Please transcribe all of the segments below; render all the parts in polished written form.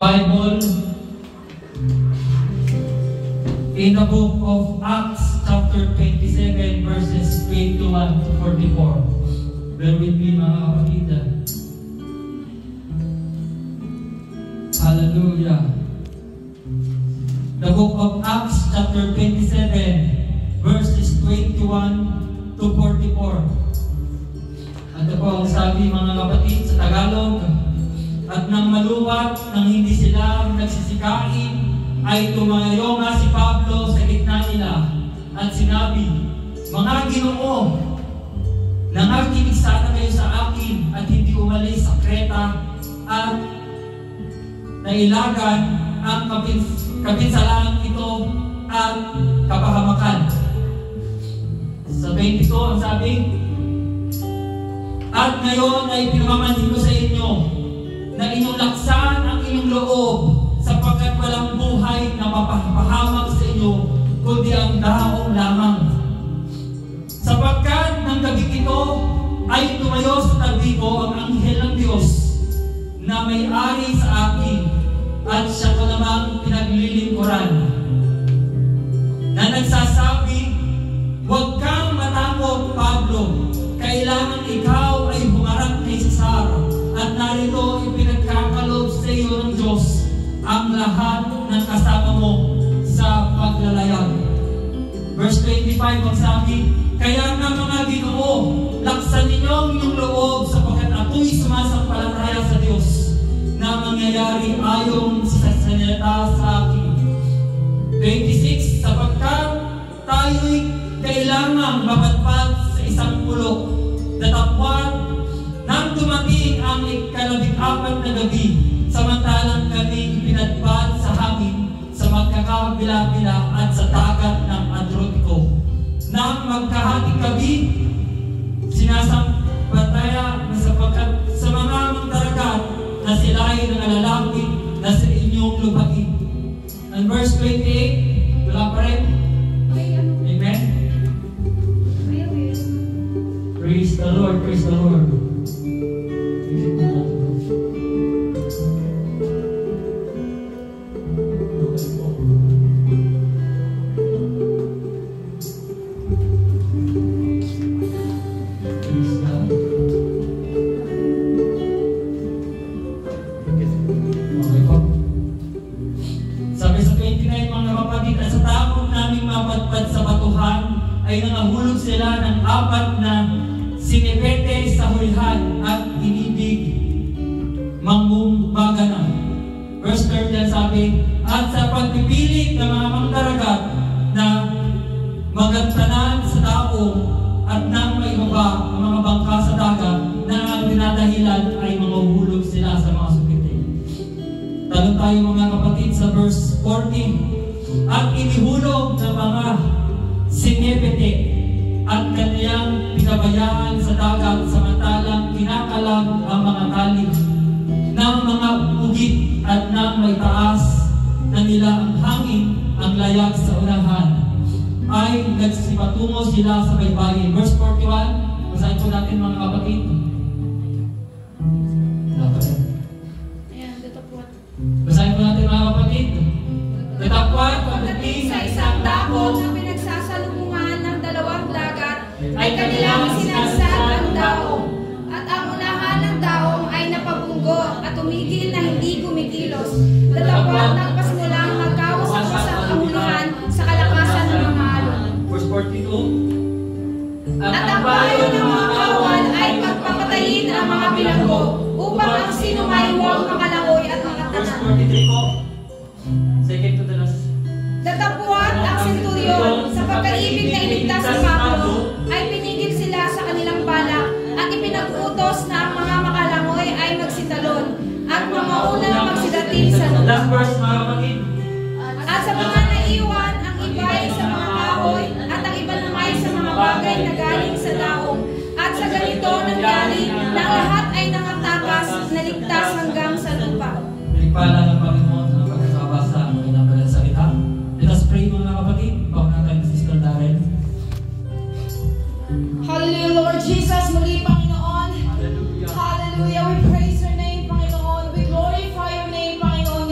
Bible in the book of Acts chapter 27 verses 21 to 44. Bear with me mga kapatid. Hallelujah. The book of Acts chapter 27 verses 21 to 44. Ito po ang sabi mga kapatid sa Tagalog. At nang maluwat, nang hindi sila nagsisikain, ay tumayo nga si Pablo sa gitna nila at sinabi, mga Ginoo, nangakinig sana kayo sa akin at hindi umalis sa Kreta at nailagan ang kabinsalaan ito at kapahamakan. Sa 22 ang sabi, at ngayon ay pinamamanhin ko sa inyo na inyong laksan ang inyong loob sapagkat walang buhay na mapapahamak sa inyo kundi ang daong lamang. Sapagkat ng gabi ito ay tumayo sa tabi ko ang anghel ng Diyos na may-ari sa akin at siya ko namang pinaglilingkuran na nagsasabi, huwag kang matakot, Pablo, kailangan ikaw ay humarap kay Cesar at narito ipinagkakalob sa iyo ng Diyos ang lahat ng kasama mo sa paglalayag. Verse 25 ang sabi, kaya nga mga Ginoo, laksan ninyo ang inyong loob sapagkat ako'y sumasampalataya sa Diyos na mangyayari ayon sa salita sa akin. 26, sapagkat tayo'y kailangang mapatpat sa isang pulok, datapwat nang dumating ang ikalabing-apat na gabi, samantalang kami pinadpad sa hangin sa magkakabila-bila at sa dagat ng Adriatico. Nang magkahating gabi, sinasampataya na sapagkat sa mga magdaragat na sila ay nangalalapit na sa inyong lupain. And verse 28, wala pa rin. Amen? Praise the Lord, praise the Lord. Ay nangahulog sila ng 4 na sinipete sa hulihan at inibig mangumbaga na. Verse 30 sabi, at sa pagpipilit ng mga mangdaragat na magantanan sa daong at nang maibaba ang mga bangka sa dagat na ang dinadahilan ay manguhulog sila sa mga supite. Tanong tayo mga kapatid sa verse 14, at inihulog ng mga sinipete at kaniyang pinabayaan sa dagat samantalang kinakalag ang mga kalig ng mga bukid at ng may taas na nila ang hangin ang layag sa unahan ay nagsipatungo sila sa baybayin. Verse 41, basahin po natin mga kapatid. Basahin po natin mga kapatid. Datapwat pagdating sa isang dako na pinagsasalubungan ng 2 dagat ay kanilang sinasad ang daong at ang unahan ng daong ay napabunggo at tumigil na hindi kumikilos. Datapwat nagpasimulang magkawas-awas ang unahan sa kalakasan ng mga alon. Verse 42, at ang payo ng mga kawan ay pagpapatayin ang mga bilanggo upang ang sino may huwag makalangoy at makatanan. Verse 43 po. Second to the last. Datapwat ang senturyon sa pagkaibig na iligtas si Pablo ay pinigil sila sa kanilang balak at ipinag-utos na ang mga makalangoy ay magsitalon at mga unang magsidating sa loob. Last verse mga kapatid. At sa mga naiwan ang iba ay sa mga kahoy at ang iba naman ay sa mga bagay na galing sa daong at sa ganito nangyari na lahat ay nakatakas na ligtas hanggang sa lupa. Pinagpala ng Panginoon ang pagkakabasa ng kanyang salita. Let us pray mga kapatid. Bago natin Sister Darren. Hallelujah, Lord Jesus. Muli, Panginoon. Hallelujah. Hallelujah. We praise your name, Panginoon. We glorify your name, Panginoon.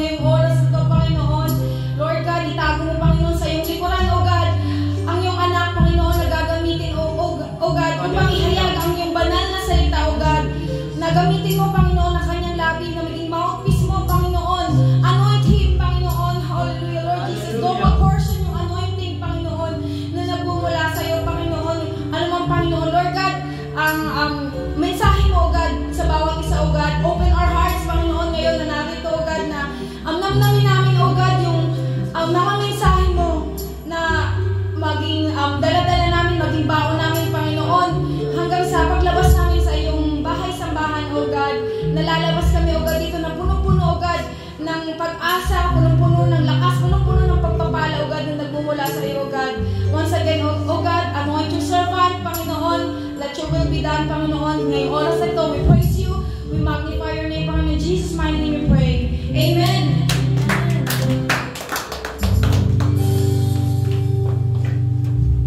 pag-asa, punong-puno ng lakas, punong-puno ng pagpapala, O God, na nagmumula sa iyo, O God. Once again, O God, anoint your servant, Panginoon. Let your will be done, Panginoon. Ngayong oras na ito, we praise you. We magnify your name, Panginoon. In Jesus' mighty name we pray. Amen.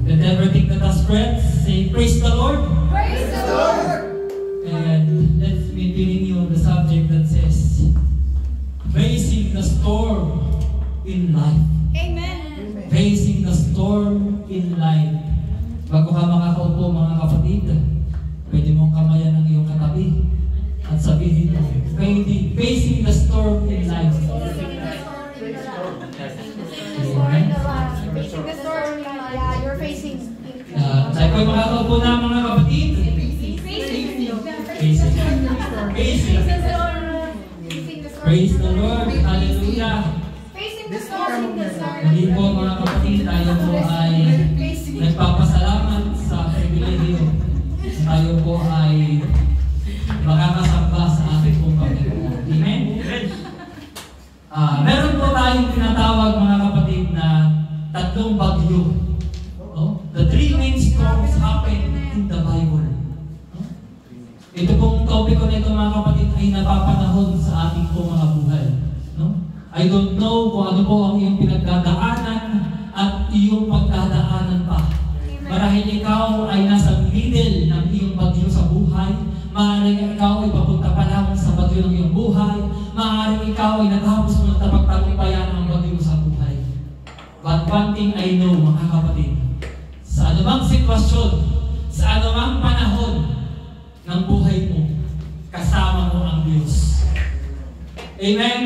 Let everything that has breath say, praise the Lord. Praise the Lord. And let's be dealing you on the subject that says, facing the storm in life. Amen. Facing the storm in life. Bago ka makakaupo, mga kapatid, pwede mong kamayan ng iyong katabi at sabihin mo, facing the storm in life. Amen. Facing the storm, yeah, you're facing. Tayo po'y makakaupo na, mga kapatid. Facing. Praise the Lord. Hallelujah. Facing the storm. Hindi po, mga kapatid, tayo po ay nagpapasalamat sa pribilehiyo. Tayo po ay makakasamba sa ating pong Panginoon. Amen? Meron po tayong tinatawag, mga kapatid, na tatlong bagyo. No? The three main storms happen in the Bible. No? Ito pong topiko nito, mga kapatid, ay napapanahon sa ating pong mga buhay. No? I don't know kung ano po ang iyong pinagdadaanan at iyong pagdadaanan pa. Marahil ikaw ay nasa middle ng iyong bagyo sa buhay. Maaaring ikaw ay papunta pa lang sa bagyo ng iyong buhay. Maaaring ikaw ay naghapos mo ng tapagtagumpayan ng bagyo sa buhay. But one thing I know, mga kapatid, sa anumang sitwasyon, sa anumang panahon ng buhay mo, kasama mo ang Diyos. Amen?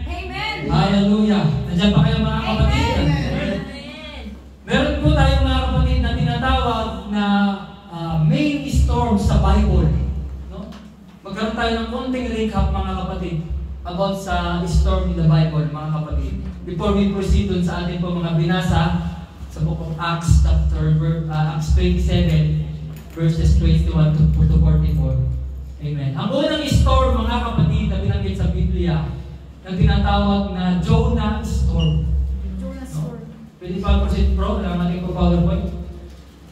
Amen. Hallelujah. Nandiyan pa kayo, mga kapatid? Amen. Meron po tayong, mga kapatid, na tinatawag na main storm sa Bible. No? Magkaroon tayo ng konting recap, mga kapatid, about sa storm in the Bible, mga kapatid. Before we proceed dun sa ating po mga binasa sa book of Acts, Acts 27, verses 21 to 44. Amen. Ang unang storm, mga kapatid, na binanggit sa Biblia, na tinatawag na Jonah storm. Jonah storm. Pwede pa proceed, bro, na ating po PowerPoint.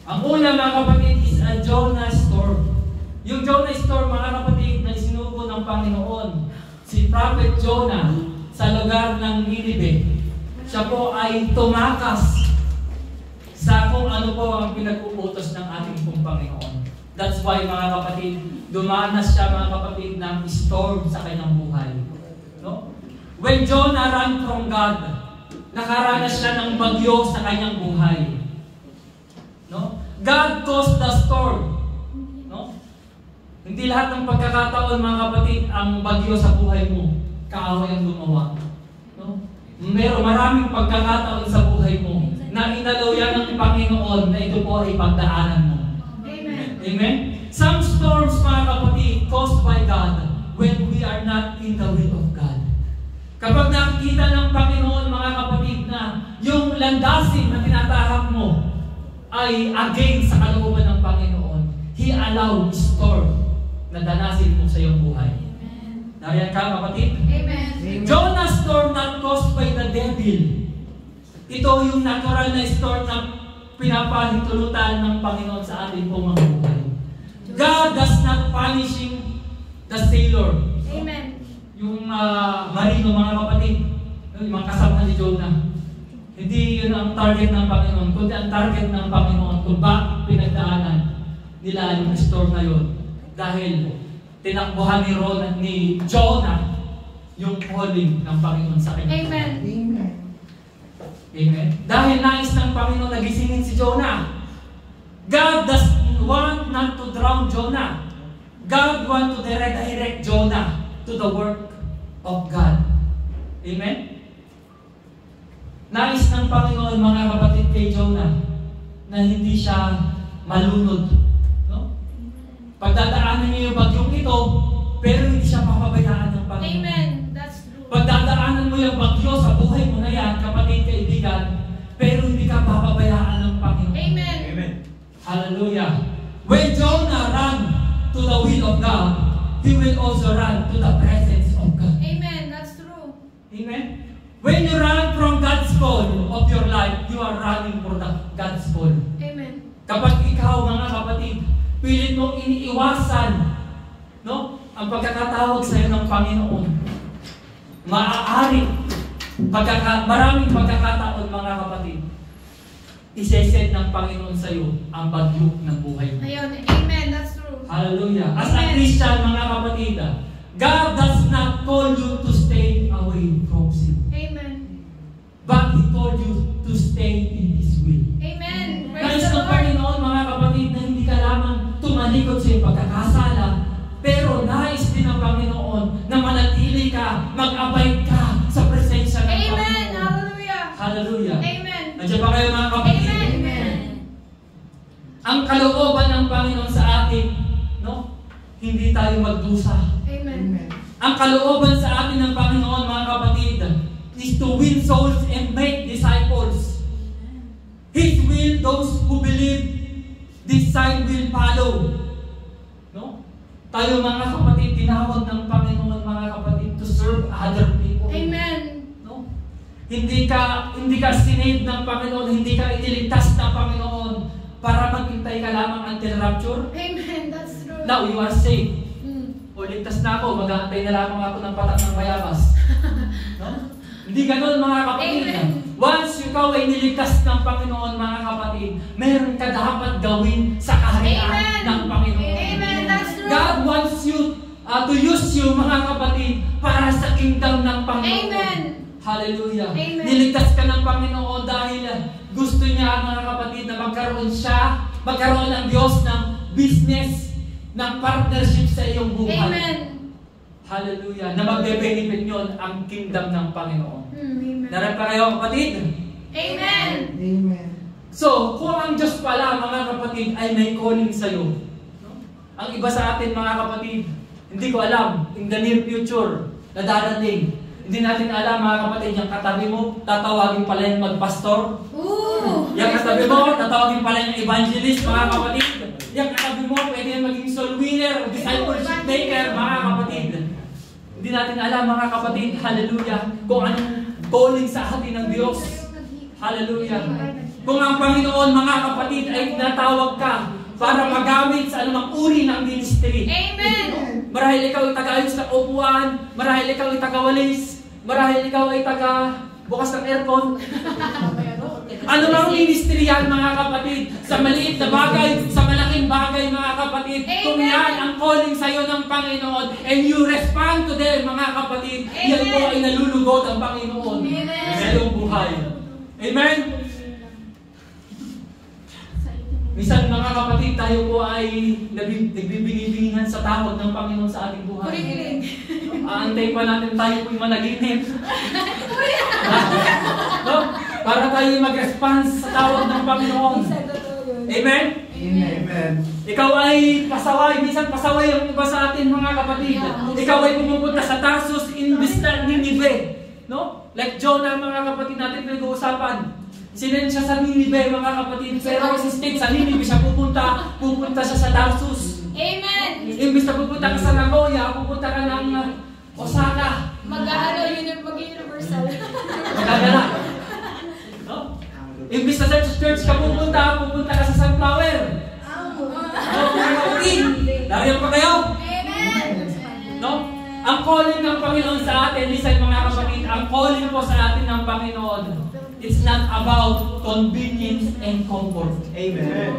Ang una, mga kapatid, is a Jonah storm. Yung Jonah storm, mga kapatid, na isinugo ng Panginoon, si Prophet Jonah, sa lugar ng Nineveh. Siya po ay tumakas sa kung ano po ang pinag-uutos ng ating pong Panginoon. That's why, mga kapatid, dumanas siya, mga kapatid, ng storm sa kanyang buhay. No? When Jonah ran from God, nakaranas siya ng bagyo sa kanyang buhay. No? God caused the storm. No? Hindi lahat ng pagkakataon, mga kapatid, ang bagyo sa buhay mo, kaaway ang gumawa. No? Maraming pagkakataon sa buhay mo na inalaw yan ng Panginoon na ito po ay pagdaanan mo. Amen. Amen? Some storms, mga kapatid, caused by God when we are not in the will of God. Kapag nakikita ng Panginoon, mga kapatid, na yung landasin na tinatahak mo ay against sa kalooban ng Panginoon, He allowed storm na danasin mo sa iyong buhay. Nariyan ka, kapatid? Amen. Jonah's storm not caused by the devil. Ito yung natural na storm na pinapahintulutan ng Panginoon sa ating pong mga buhay. God does not punishing the sailor. Amen. Yung marino, mga kapatid, yung mga kasama ni Jonah. Hindi yun ang target ng Panginoon, kundi ang target ng Panginoon kung bakit pinagdaanan nila yung storm na yun. Dahil tinakbuhan ni Jonah yung calling ng Panginoon sa kanya. Amen. Amen. Dahil nais ng Panginoon nagisingin si Jonah. God does want not to drown Jonah. God want to redirect Jonah to the work of God. Amen? Nais ng Panginoon, mga kapatid, kay Jonah na hindi siya malunod. No? Pagdadaanan niyo yung bagyong ito, pero hindi siya papabayaan ng Panginoon. Amen. That's true. Pagdadaanan mo yung bagyo sa buhay mo na yan, kapatid, kaibigan, pero hindi ka papabayaan ng Panginoon. Amen. Amen. Hallelujah. When Jonah ran to the will of God, he will also run to the presence of God. Amen. That's true. Amen. Amen? When you run from God's call of your life, you are running for God's call. Amen. Kapag ikaw, mga kapatid, pilit mo iniiwasan, no, ang pagkakatawag sa iyo ng Panginoon, maaari, maraming pagkakataon, mga kapatid, iseset ng Panginoon sa iyo ang bagyo ng buhay mo. Ayun. Amen. That's true. Hallelujah. As a Christian, mga kapatid, God does not call you to stay away from sin. Amen. But He told you to stay in His will. Amen. Nais Praise the ng Lord. Panginoon, mga kapatid, na hindi ka lamang tumalikod sa iyong pagkakasala, pero nais din ng Panginoon na manatili ka, mag-abide ka sa presensya ng Amen. Panginoon. Hallelujah. Hallelujah. Amen. Nandiyan ba kayo, mga kapatid? Amen. Ang kalooban ng Panginoon sa atin, no? Hindi tayo magdusa. Amen. Ang kalooban sa atin ng Panginoon, mga kapatid, is to win souls and make disciples. His will, those who believe, this sign will follow. No? Tayo, mga kapatid, tinawag ng Panginoon, mga kapatid, to serve other people. Amen. No? Hindi ka sinave ng Panginoon, hindi ka iniligtas ng Panginoon para maghintay ka lamang until rapture. Amen. That's true. Now, you are saved. O, Mm. ligtas na ako, mag-aantay na lamang ako ng patak ng bayabas. No? Hindi ganun, mga kapatid. Amen. Once ikaw ay niligtas ng Panginoon, mga kapatid, meron ka dapat gawin sa kaharian Amen. ng Panginoon. Amen. That's true. God wants you to use you, mga kapatid, para sa kingdom ng Panginoon. Amen. Hallelujah. Amen. Niligtas ka ng Panginoon dahil gusto niya, mga kapatid, na magkaroon ng Diyos ng business, ng partnership sa iyong buhay. Amen. Hallelujah. Na magbe-benefit nyon ang kingdom ng Panginoon. Amen. Narap pa kayo, kapatid? Amen. Amen. So, kung ang Diyos pala, mga kapatid, ay may calling sa'yo, no? Ang iba sa atin, mga kapatid, hindi ko alam, in the near future, na darating, hindi natin alam, mga kapatid, yung katabi mo, tatawagin pala yung magpastor. Ooh. Yung katabi mo, tatawagin pala yung evangelist, mga kapatid. Yung katabi mo, pwede yung maging soul winner, discipleship maker, mga kapatid. Hindi natin alam, mga kapatid, hallelujah, kung anong calling sa atin ng Diyos. Hallelujah. Kung ang Panginoon, mga kapatid, ay natawag ka para magamit sa anumang uri ng ministry. Amen. Marahil ikaw ay taga-ayos ng upuan, marahil ikaw ay taga-walis, marahil ikaw ay taga-bukas ng aircon. Ano mang ministry yan, mga kapatid, sa maliit na bagay, sa malaking bagay, mga kapatid, kung Amen. yan ang calling sa'yo ng Panginoon, and you respond to them, mga kapatid, yan po ay nalulugod ang Panginoon Amen. sa iyong buhay. Amen? Minsan, mga kapatid, tayo po ay nagbibingi-bingihan sa tawag ng Panginoon sa ating buhay. Kuriling. Aantay pa natin tayo po'y managinip. No? Para tayo mag-response sa tawag ng Panginoon. Amen? Amen. Ikaw ay pasaway. Minsan pasaway ang iba sa atin, mga kapatid. Ikaw ay pumupunta sa Tarsus, imbis na Ninive. No? Like Jonah, mga kapatid natin pinag-uusapan. Sinend siya sa Ninive, mga kapatid. Pero instead sa Ninive siya pupunta siya sa Tarsus. Amen. Imbis na pupunta ka sa Nagoya, pupunta ka ng Osaka. Mag-universal. Magagala. No? Imbis na sa church ka pupunta ka sa Sunflower. Dariyan pa kayo? Amen. No? Ang calling ng Panginoon sa atin, listen mga kapatid, ang calling po sa atin ng Panginoon, it's not about convenience and comfort. Amen.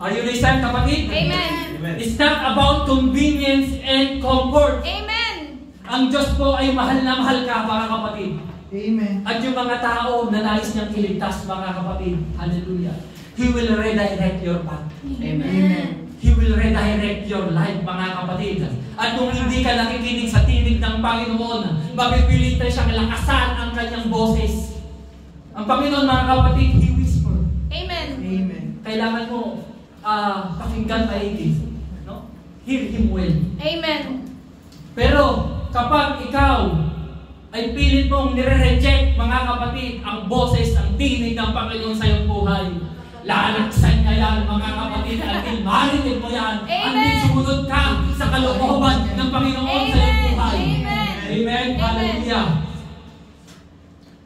Are you listening, kapatid? Amen. It's not about convenience and comfort. Amen. Ang Diyos po ay mahal na mahal ka, mga kapatid. Amen. At yung mga tao na nais niyang iligtas, mga kapatid, hallelujah, He will redirect your path. Amen. He will redirect your life, mga kapatid. At kung hindi ka nakikinig sa tinig ng Panginoon, mapipilitan siyang lakasan ang kanyang boses. Ang Panginoon, mga kapatid, He whisper. Amen. Amen. Kailangan mo pakinggan maigi. No? Hear Him well. Amen. Pero kapag ikaw ay pilit mong nire-reject, mga kapatid, ang boses, ang tinig ng Panginoon sa iyong buhay, lalaksan niya yan, mga kapatid, until marinig mo yan, until sumunod ka sa kalooban ng Panginoon sa iyong buhay. Amen. Amen. Amen. Hallelujah.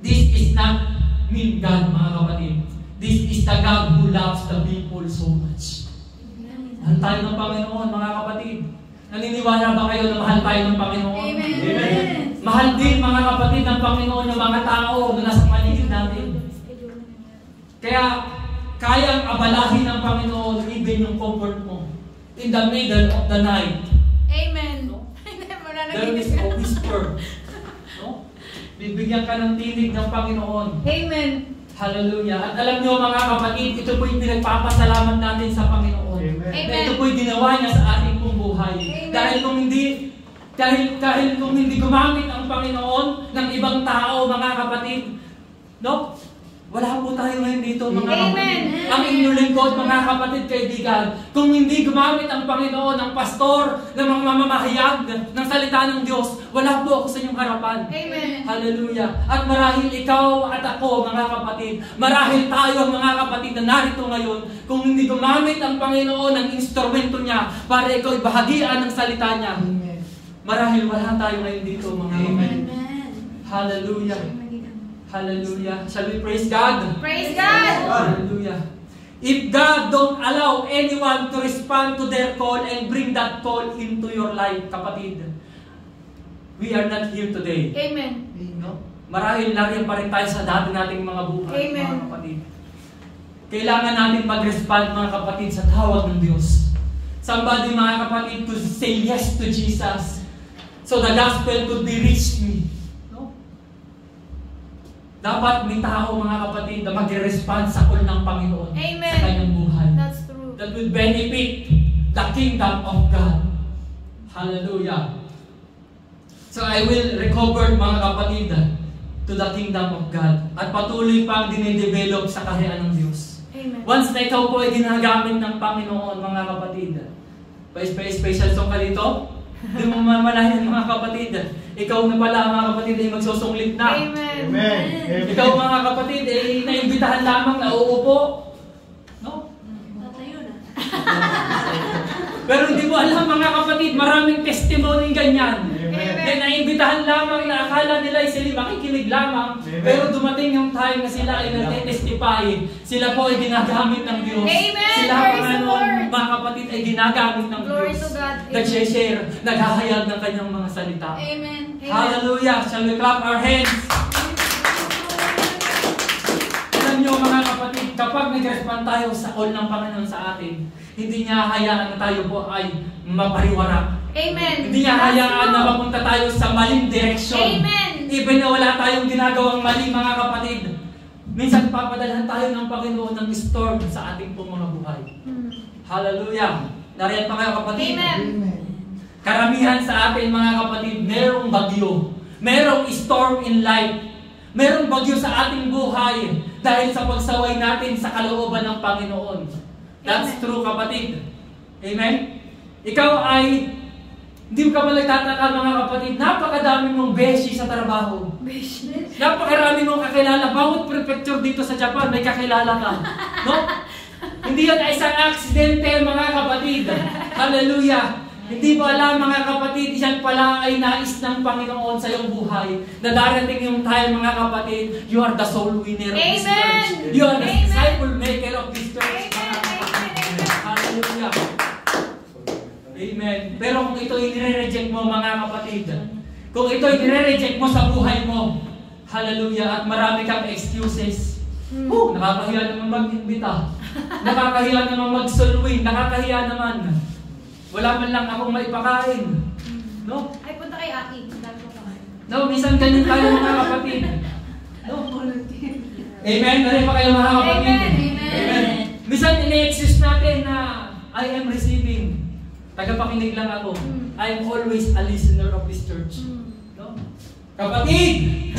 This is not mean God, mga kapatid. This is the God who loves the people so much. Mahal tayo ng Panginoon, mga kapatid. Naniniwala ba kayo na mahal tayo ng Panginoon? Amen. Amen. Mahal din, mga kapatid, ng Panginoon ng mga tao na nasa paligid natin. Kaya, kayang abalahin ng Panginoon even yung comfort mo. In the middle of the night. Amen. No? There is a whisper. No? Bibigyan ka ng tinig ng Panginoon. Amen. Hallelujah. At alam niyo, mga kapatid, ito po yung pinagpapasalamat natin sa Panginoon. Amen. Na ito po yung ginawa niya sa ating pong buhay. Amen. Dahil kung hindi gumamit ang Panginoon ng ibang tao, mga kapatid, no? Wala po tayo ngayon dito, mga Amen. kapatid. Ang inyong lingkod, mga kapatid, kaibigan, kung hindi gumamit ang Panginoon, ang pastor, ng mga mamamahayag ng salita ng Diyos, wala po ako sa inyong harapan. Amen. Hallelujah. At marahil ikaw at ako, mga kapatid, marahil tayo, mga kapatid, na narito ngayon, kung hindi gumamit ang Panginoon ng instrumento niya para ikaw bahagian ng salita niya, Amen. marahil wala tayo ngayon dito, mga kapatid. Amen. Hallelujah. Hallelujah. Shall we praise God? Praise God. Hallelujah. If God don't allow anyone to respond to their call and bring that call into your life, kapatid, we are not here today. Amen. No? Marahil lagi pa rin tayo sa dati nating mga buhay, Amen. mga kapatid. Kailangan natin mag-respond, mga kapatid, sa tawag ng Diyos. Somebody, mga kapatid, to say yes to Jesus so the gospel could be reached me. No? Dapat may tao, mga kapatid, na mag-respond sa call ng Panginoon Amen. sa kanyang buhay. That's true. That will benefit the kingdom of God. Hallelujah. So I will recover, mga kapatid, to the kingdom of God. At patuloy pang dinidevelop sa kaharian ng Diyos. Amen. Once na ikaw po ay ginagamit ng Panginoon, mga kapatid, pa-special song ka dito, hindi mo mamalayan, mga kapatid. Ikaw na pala, mga kapatid, ay magsusunglit na. Amen. Amen. Ikaw, mga kapatid, ay naimbitahan lamang na uupo. No? Tatayo na. Pero hindi mo alam, mga kapatid, maraming testimony ganyan. Amen. Kaya naimbitahan lamang na akala nila ay sila makikinig lamang. Amen. Pero dumating yung time na sila ay nag-testify. Sila po ay ginagamit ng Diyos. Amen. Sila, Praise mga the Lord. mga kapatid, ay ginagamit ng Glory Diyos. to God. Amen. Nag-share, naghahayag ng kanyang mga salita. Amen. Amen. Hallelujah! Shall we clap our hands? Alam niyo, mga kapatid, kapag nag-respond tayo sa call ng Panginoon sa atin, hindi niya hayaan na tayo po ay mapariwara. Amen. Hindi niya hayaan na mapunta tayo sa maling direksyon. Amen. Even na wala tayong ginagawang mali, mga kapatid. Minsan papadalhan tayo ng Panginoon ng storm sa ating pong mga buhay. Hallelujah! Nariyan pa kayo, kapatid? Amen. Amen. Karamihan sa atin, mga kapatid, merong bagyo. Merong storm in life. Merong bagyo sa ating buhay dahil sa pagsaway natin sa kalooban ng Panginoon. That's Amen. true, kapatid. Amen? Ikaw ay, hindi ka ba nagtataka, mga kapatid, napakadami mong beshi sa trabaho. Napakarami mong kakilala. Bawat prefecture dito sa Japan, may kakilala ka. No? Hindi yan ay isang aksidente, mga kapatid. Hallelujah. Hindi ba alam, mga kapatid, yan pala ay nais ng Panginoon sa iyong buhay. Na darating yung time, mga kapatid, you are the soul winner of this Amen. church. You are the Amen. disciple maker of this church, mga Amen. kapatid. Amen. Hallelujah. Amen. Pero kung ito ay nire-reject mo, mga kapatid, kung ito ay nire-reject mo sa buhay mo, hallelujah, at marami kang excuses. Nakakahiya naman mag-imbita. Nakakahiya naman mag-solwing. Nakakahiya naman. Wala man lang akong maipakain. No? Ay, punta kay Aki. Dami ko pa. No, minsan ganyan tayo, mga kapatid. No? Amen? Ganyan pa kayo, mga kapatid. Amen. Amen. Minsan ine-excuse natin na I am receiving. Tagapakinig lang ako. I am always a listener of this church. No? Kapatid!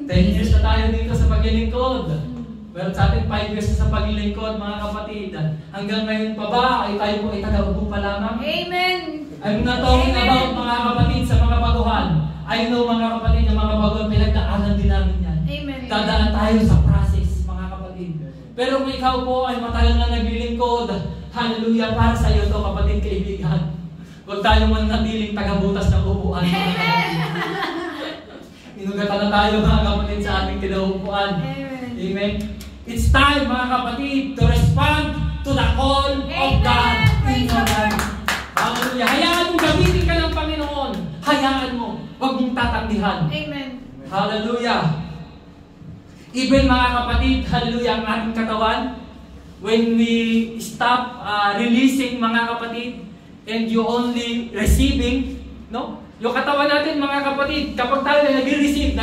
10 years na tayo dito sa paglilingkod. Pero sa atin 5 years na sa paglilingkod, mga kapatid. Hanggang ngayon pa ba ay tayo po ay taga-upo pa lamang? Amen. I'm not talking Amen. about, mga kapatid, sa mga baguhan. I know, mga kapatid, na mga baguhan, pinagdaanan din namin yan. Amen. Dadaan tayo sa process, mga kapatid. Pero kung ikaw po ay matagal na naglilingkod, hallelujah, para sa iyo to, kapatid, kaibigan. Huwag tayo manatiling tagabutas ng upuan. Amen. Inugatan na tayo mga kapatid sa ating kinaupuan. Amen. Amen. It's time mga kapatid to respond to the call of God in your life. Hallelujah. Hayaan mong gamitin ka ng Panginoon. Hayaan mo. Huwag mong tatanggihan. Amen. Hallelujah. Even mga kapatid, hallelujah, ang ating katawan, when we stop releasing mga kapatid, and you only receiving, no? Yung katawan natin mga kapatid, kapag tayo nagre-receive,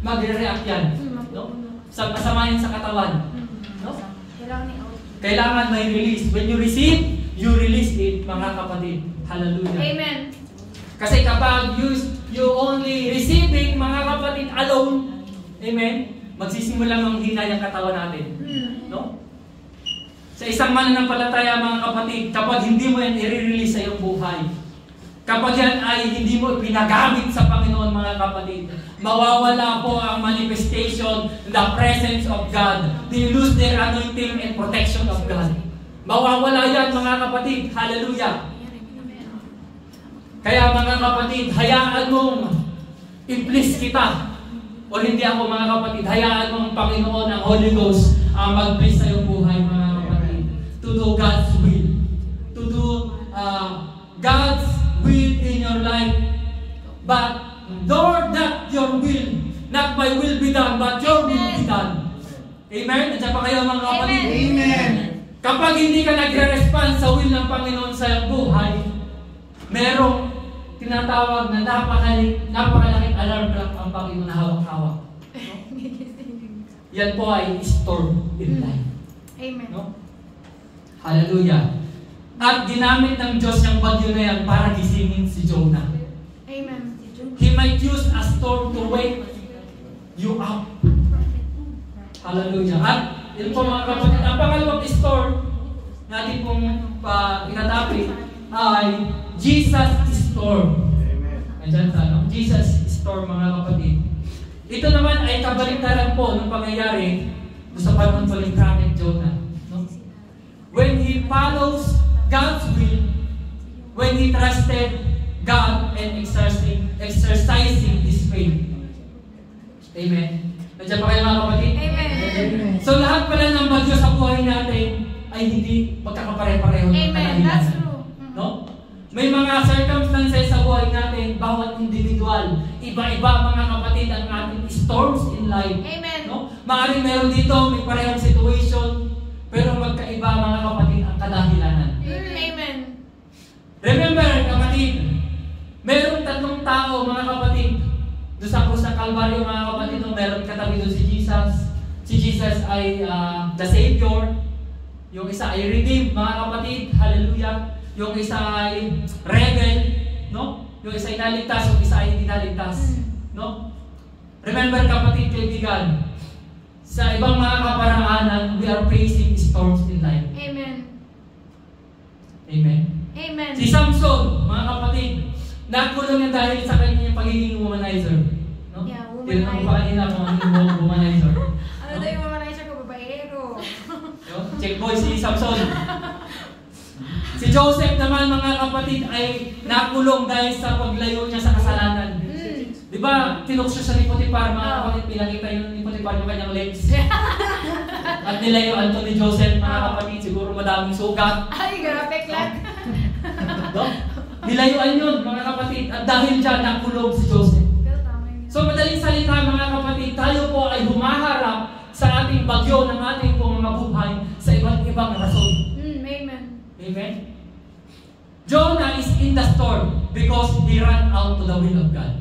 magre-react yan. No? Masama yan sa katawan. No? Kailangan may release. When you receive, you release it, mga kapatid. Hallelujah. Amen. Kasi kapag you only receiving, mga kapatid, alone, amen, magsisimula manghina yung katawan natin. No? Sa isang mananampalataya, mga kapatid, kapag hindi mo yan i-release sa iyong buhay, kapag yan ay hindi mo pinagamit sa Panginoon, mga kapatid, mawawala po ang manifestation, the presence of God. They lose their anointing and protection of God. Mawawala yan, mga kapatid. Hallelujah. Kaya mga kapatid, hayaan mong i-please kita. O hindi ako, mga kapatid, hayaan mong Panginoon, ang Holy Ghost, mag-please sa iyong buhay, mga kapatid. To do God's will. To do God's will in your life. But Lord, not your will. Not my will be done, but your will be done. Amen? Nandiyan pa kayo, mga kapatid? Amen. Kapag hindi ka nagre-respond sa will ng Panginoon sa iyong buhay, merong tinatawag na napakalaking alarm clock ang Panginoon na hawak-hawak. No? Yan po ay storm in life. Amen. No? Hallelujah. At ginamit ng Diyos yung bagyo na yan para gisingin si Jonah. Amen. He might use a storm to wake you up. Hallelujah. At yun po mga kapatid, ang pangalawang storm natin pong inatapin ay Jesus storm. Ayan sa ano? Jesus storm, mga kapatid. Ito naman ay kabaliktaran po ng pangyayari sa panahon po ni Prophet Jonah. No? When he follows God's will, when he trusted God and exercising his faith. Amen. Nandiyan pa kayo, mga kapatid? Amen. So lahat pala ng bagyo sa buhay natin ay hindi magkakapare-pareho ng Amen. kadahilanan. That's true. No? May mga circumstances sa buhay natin, bawat individual, iba-iba, mga kapatid, ang ating storms in life. Amen. No? Maaaring meron dito, may parehong situation, pero magkaiba, mga kapatid, ang kadahilanan. Amen. Remember, kapatid, meron tatlong tao, mga kapatid, doon sa krus ng Kalbaryo, mga kapatid, no? Meron katabi doon si Jesus. Si Jesus ay the Savior. Yung isa ay redeemed, mga kapatid. Hallelujah. Yung isa ay rebel, no? Yung isa ay naligtas, yung isa ay hindi naligtas, no? Remember, kapatid, kaibigan, sa ibang mga kaparaanan, we are facing storms in life. Amen. Amen. Amen. Si Samson, mga kapatid, nakulong niya dahil sa kanyang pagiging womanizer. No? Yeah, womanizer. Tinanong ko pa kanina kung ano yung womanizer. Ano daw yung womanizer ko, babaero? Check boy si Samson. Si Joseph naman, mga kapatid, ay nakulong dahil sa paglayo niya sa kasalanan. Di ba, tinukso siya ni Potiphar, mga kapatid, pinakita yun ni Potiphar yung kanyang legs. At nilayuan to ni Joseph, mga kapatid, siguro madaming sugat. Ay, grabe, Clark. No? Nilayuan yun, mga kapatid, at dahil dyan, nakulong si Joseph. So, madaling salita, mga kapatid, tayo po ay humaharap sa ating bagyo ng ating pong mga buhay sa iba't ibang rason. Amen. Amen? Jonah is in the storm because he ran out to the will of God.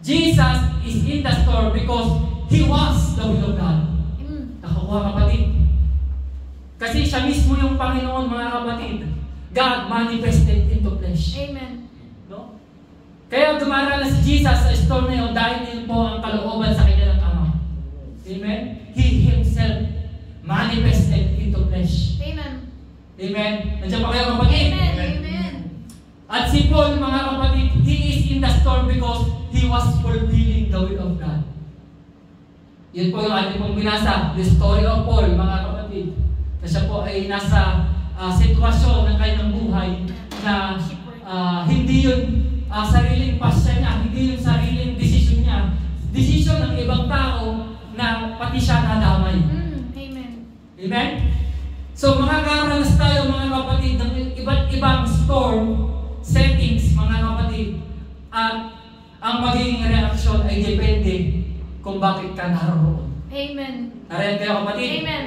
Jesus is in the storm because he was the will of God. Nakakuha, kapatid. Kasi siya mismo yung Panginoon, mga kapatid. God manifested into flesh. Amen. No? Kaya dumara na si Jesus sa storm na yun dahil yun po ang kalooban sa kanya ng Ama. Amen? He himself manifested into flesh. Amen. Amen? Nandiyan pa kayo, kapatid? Amen. At si Paul, mga kapatid, he is in the storm because he was fulfilling the will of God. Yun po yung ating pong binasa, the story of Paul, mga kapatid. Na siya po ay nasa sitwasyon ng kanyang buhay na hindi yun sariling pasya niya, hindi yung sariling desisyon niya. Desisyon ng ibang tao na pati siya nadamay. Amen. Amen? So makakaranas tayo mga kapatid ng iba't ibang storm settings mga kapatid, at ang magiging reaksyon ay depende kung bakit ka naroon. Amen. Nariyan kayo kapatid? Amen.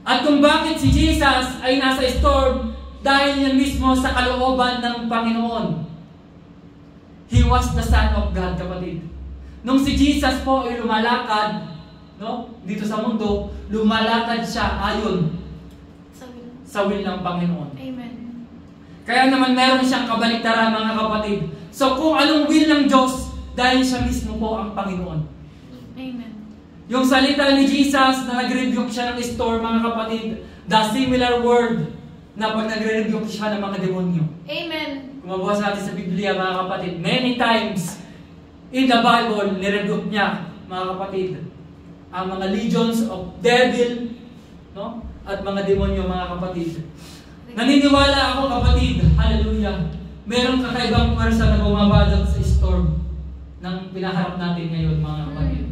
At kung bakit si Jesus ay nasa storm, dahil yan mismo sa kalooban ng Panginoon. He was the Son of God, kapatid. Nung si Jesus po ay lumalakad, no, dito sa mundo, lumalakad siya ayon sa will ng Panginoon. Amen. Kaya naman meron siyang kabaliktaran mga kapatid. So kung anong will ng Diyos, dahil siya mismo po ang Panginoon. Amen. Yung salita ni Jesus na nag-rebuke siya ng storm mga kapatid, the similar word na pag nagre-rebuke siya ng mga demonyo. Amen. Kung mabukas natin sa Biblia mga kapatid, many times in the Bible, nirebuke niya mga kapatid ang mga legions of devil, no? At mga demonyo mga kapatid. Naniniwala ako kapatid, hallelujah, meron kakaibang pwersa na bumabalot sa storm ng pinaharap natin ngayon mga kapatid.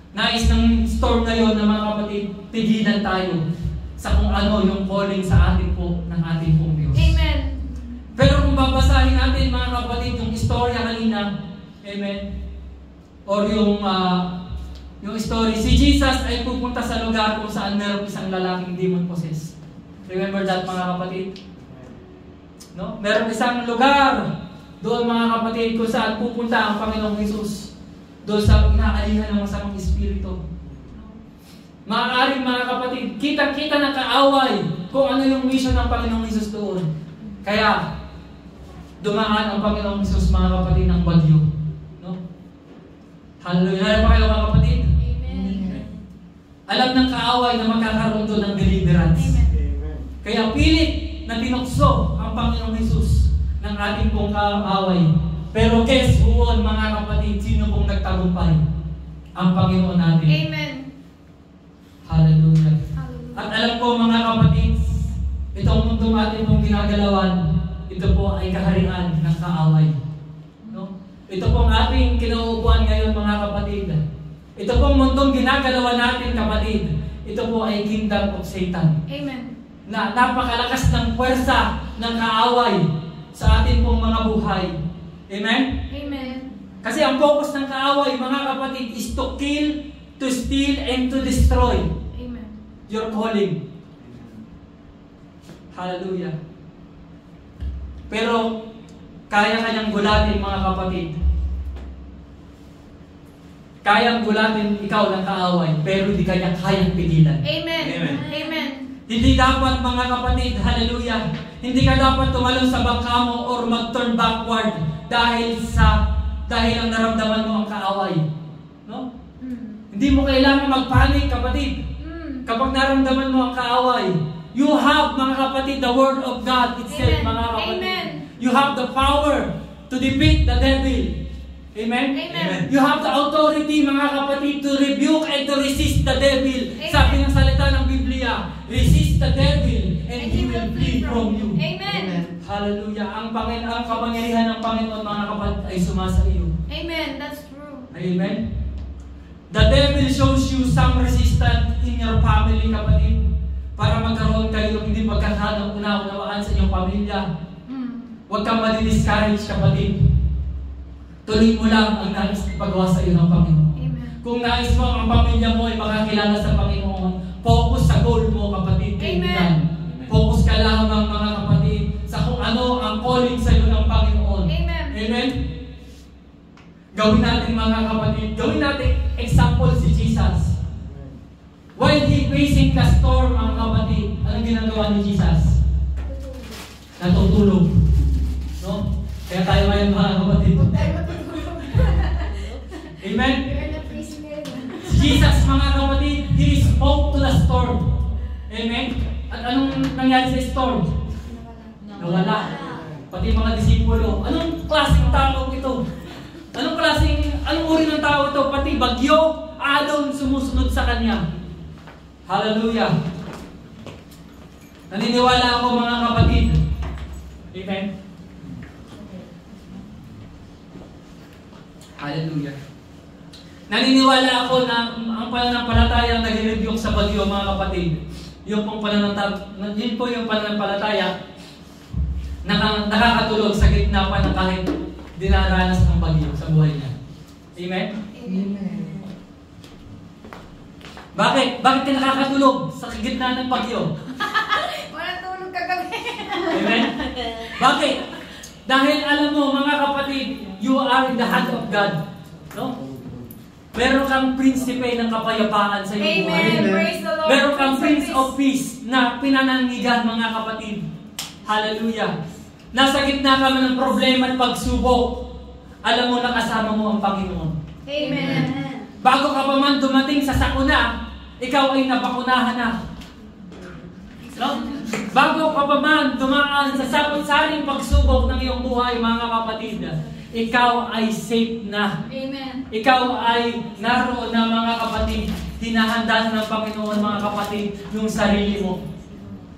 Nais ng storm ngayon na mga kapatid, pigilan tayo sa kung ano yung calling sa atin po ng ating pong Diyos. Amen. Pero kung babasahin natin mga kapatid yung istorya kanina, amen, or yung story, si Jesus ay pupunta sa lugar kung saan meron isang lalaking demon possessed. Remember that mga kapatid? No? Meron isang lugar doon mga kapatid kung saan pupunta ang Panginoong Hesus. Doon sa inaalihan ng masamang espiritu. Maaaring mga kapatid, kita-kita ng kaaway kung ano yung mission ng Panginoong Hesus doon. Kaya, dumaan ang Panginoong Hesus mga kapatid ng bagyo. No? Hallelujah. Nariyan pa kayo mga kapatid? Amen. Alam ng kaaway na magkakaroon doon ng deliverance. Amen. Kaya pilit na tinukso ang Panginoong Hesus ng ating pong kaaway. Pero guess who won mga kapatid? Sino pong nagtagumpay? Ang Panginoon natin. Amen. Hallelujah. Hallelujah. At alam ko mga kapatid, itong mundong ating pong ginagalawan, ito po ay kaharian ng kaaway. No? Ito pong ating kinauupuan ngayon mga kapatid. Ito pong mundong ginagalawan natin kapatid. Ito po ay kingdom of Satan. Amen. Na napakalakas ng puwersa ng kaaway sa ating pong mga buhay. Amen? Amen. Kasi ang focus ng kaaway, mga kapatid, is to kill, to steal, and to destroy Amen. your calling. Hallelujah. Pero, kaya kanyang gulatin mga kapatid. Kayang gulatin ikaw ng kaaway, pero hindi kanya kayang pigilan. Amen. Amen. Amen. Hindi dapat mga kapatid, hallelujah, hindi ka dapat tumalon sa bangka mo or mag-turn backward dahil ang naramdaman mo ang kaaway. No? Hindi mo kailangan magpanik kapatid. Kapag naramdaman mo ang kaaway, you have mga kapatid the word of God itself. Amen. Mga kapatid. Amen. You have the power to defeat the devil. Amen? Amen. You have the authority mga kapatid to rebuke and to resist the devil. Amen. Sabi ng salita ng Biblia, resist the devil and he will flee from you. Amen. Hallelujah. Ang kapangyarihan ng Panginoon mga kapatid ay sumasa iyo. Amen. That's true. Amen. The devil shows you some resistance in your family kapatid para magkaroon kayo ng hindi pagkakaunawaan sa inyong pamilya. Huwag kang madi-discourage kapatid. Tuloy mo lang ang nais ipagawa sa iyo ng Panginoon. Amen. Kung nais mo ang pamilya mo ay makakilala sa Panginoon, focus sa goal mo kapatid. Amen. Focus ka lamang mga kapatid sa kung ano ang calling sa iyo ng Panginoon. Amen. Amen? Gawin natin mga kapatid, gawin natin example si Jesus. While he facing the storm mga kapatid, anong ginagawa ni Jesus? Natutulog. No? Kaya tayo ngayon mga kapatid. Amen? Si Jesus mga kapatid, he spoke to the storm. Amen? At anong nangyari sa storm? Nawala. Pati mga disipulo. Anong klaseng tao ito? Anong uri ng tao ito? Pati bagyo, alon sumusunod sa kanya. Hallelujah. Naniniwala ako mga kapatid. Amen? Hallelujah. Naniniwala ako na ang pananampalataya na nag-rebuke sa bagyo, mga kapatid, yun po yung pananampalataya na nakakatulog sa gitna pa ng kahit dinaranas ng bagyo sa buhay niya. Amen? Amen. Bakit? Bakit ka nakakatulog sa gitna ng bagyo? Walang tulog kagabi. Amen? Bakit? Dahil alam mo, mga kapatid, you are in the hand of God. No? Meron kang prinsipe ng kapayapaan sa iyong buhay. Amen. Praise the Lord. Meron kang Prince of Peace na pinanangigan, mga kapatid. Hallelujah. Nasa gitna ka man ng problema at pagsubok, alam mo na kasama mo ang Panginoon. Amen. Bago ka pa man dumating sa sakuna, ikaw ay nabakunahan na. No? Bago ka pa man dumaan sa sapot-saring pagsubok ng iyong buhay, mga kapatid, ikaw ay safe na. Amen. Ikaw ay naroon na, mga kapatid. Hinahanda ng Panginoon, mga kapatid, yung sarili mo.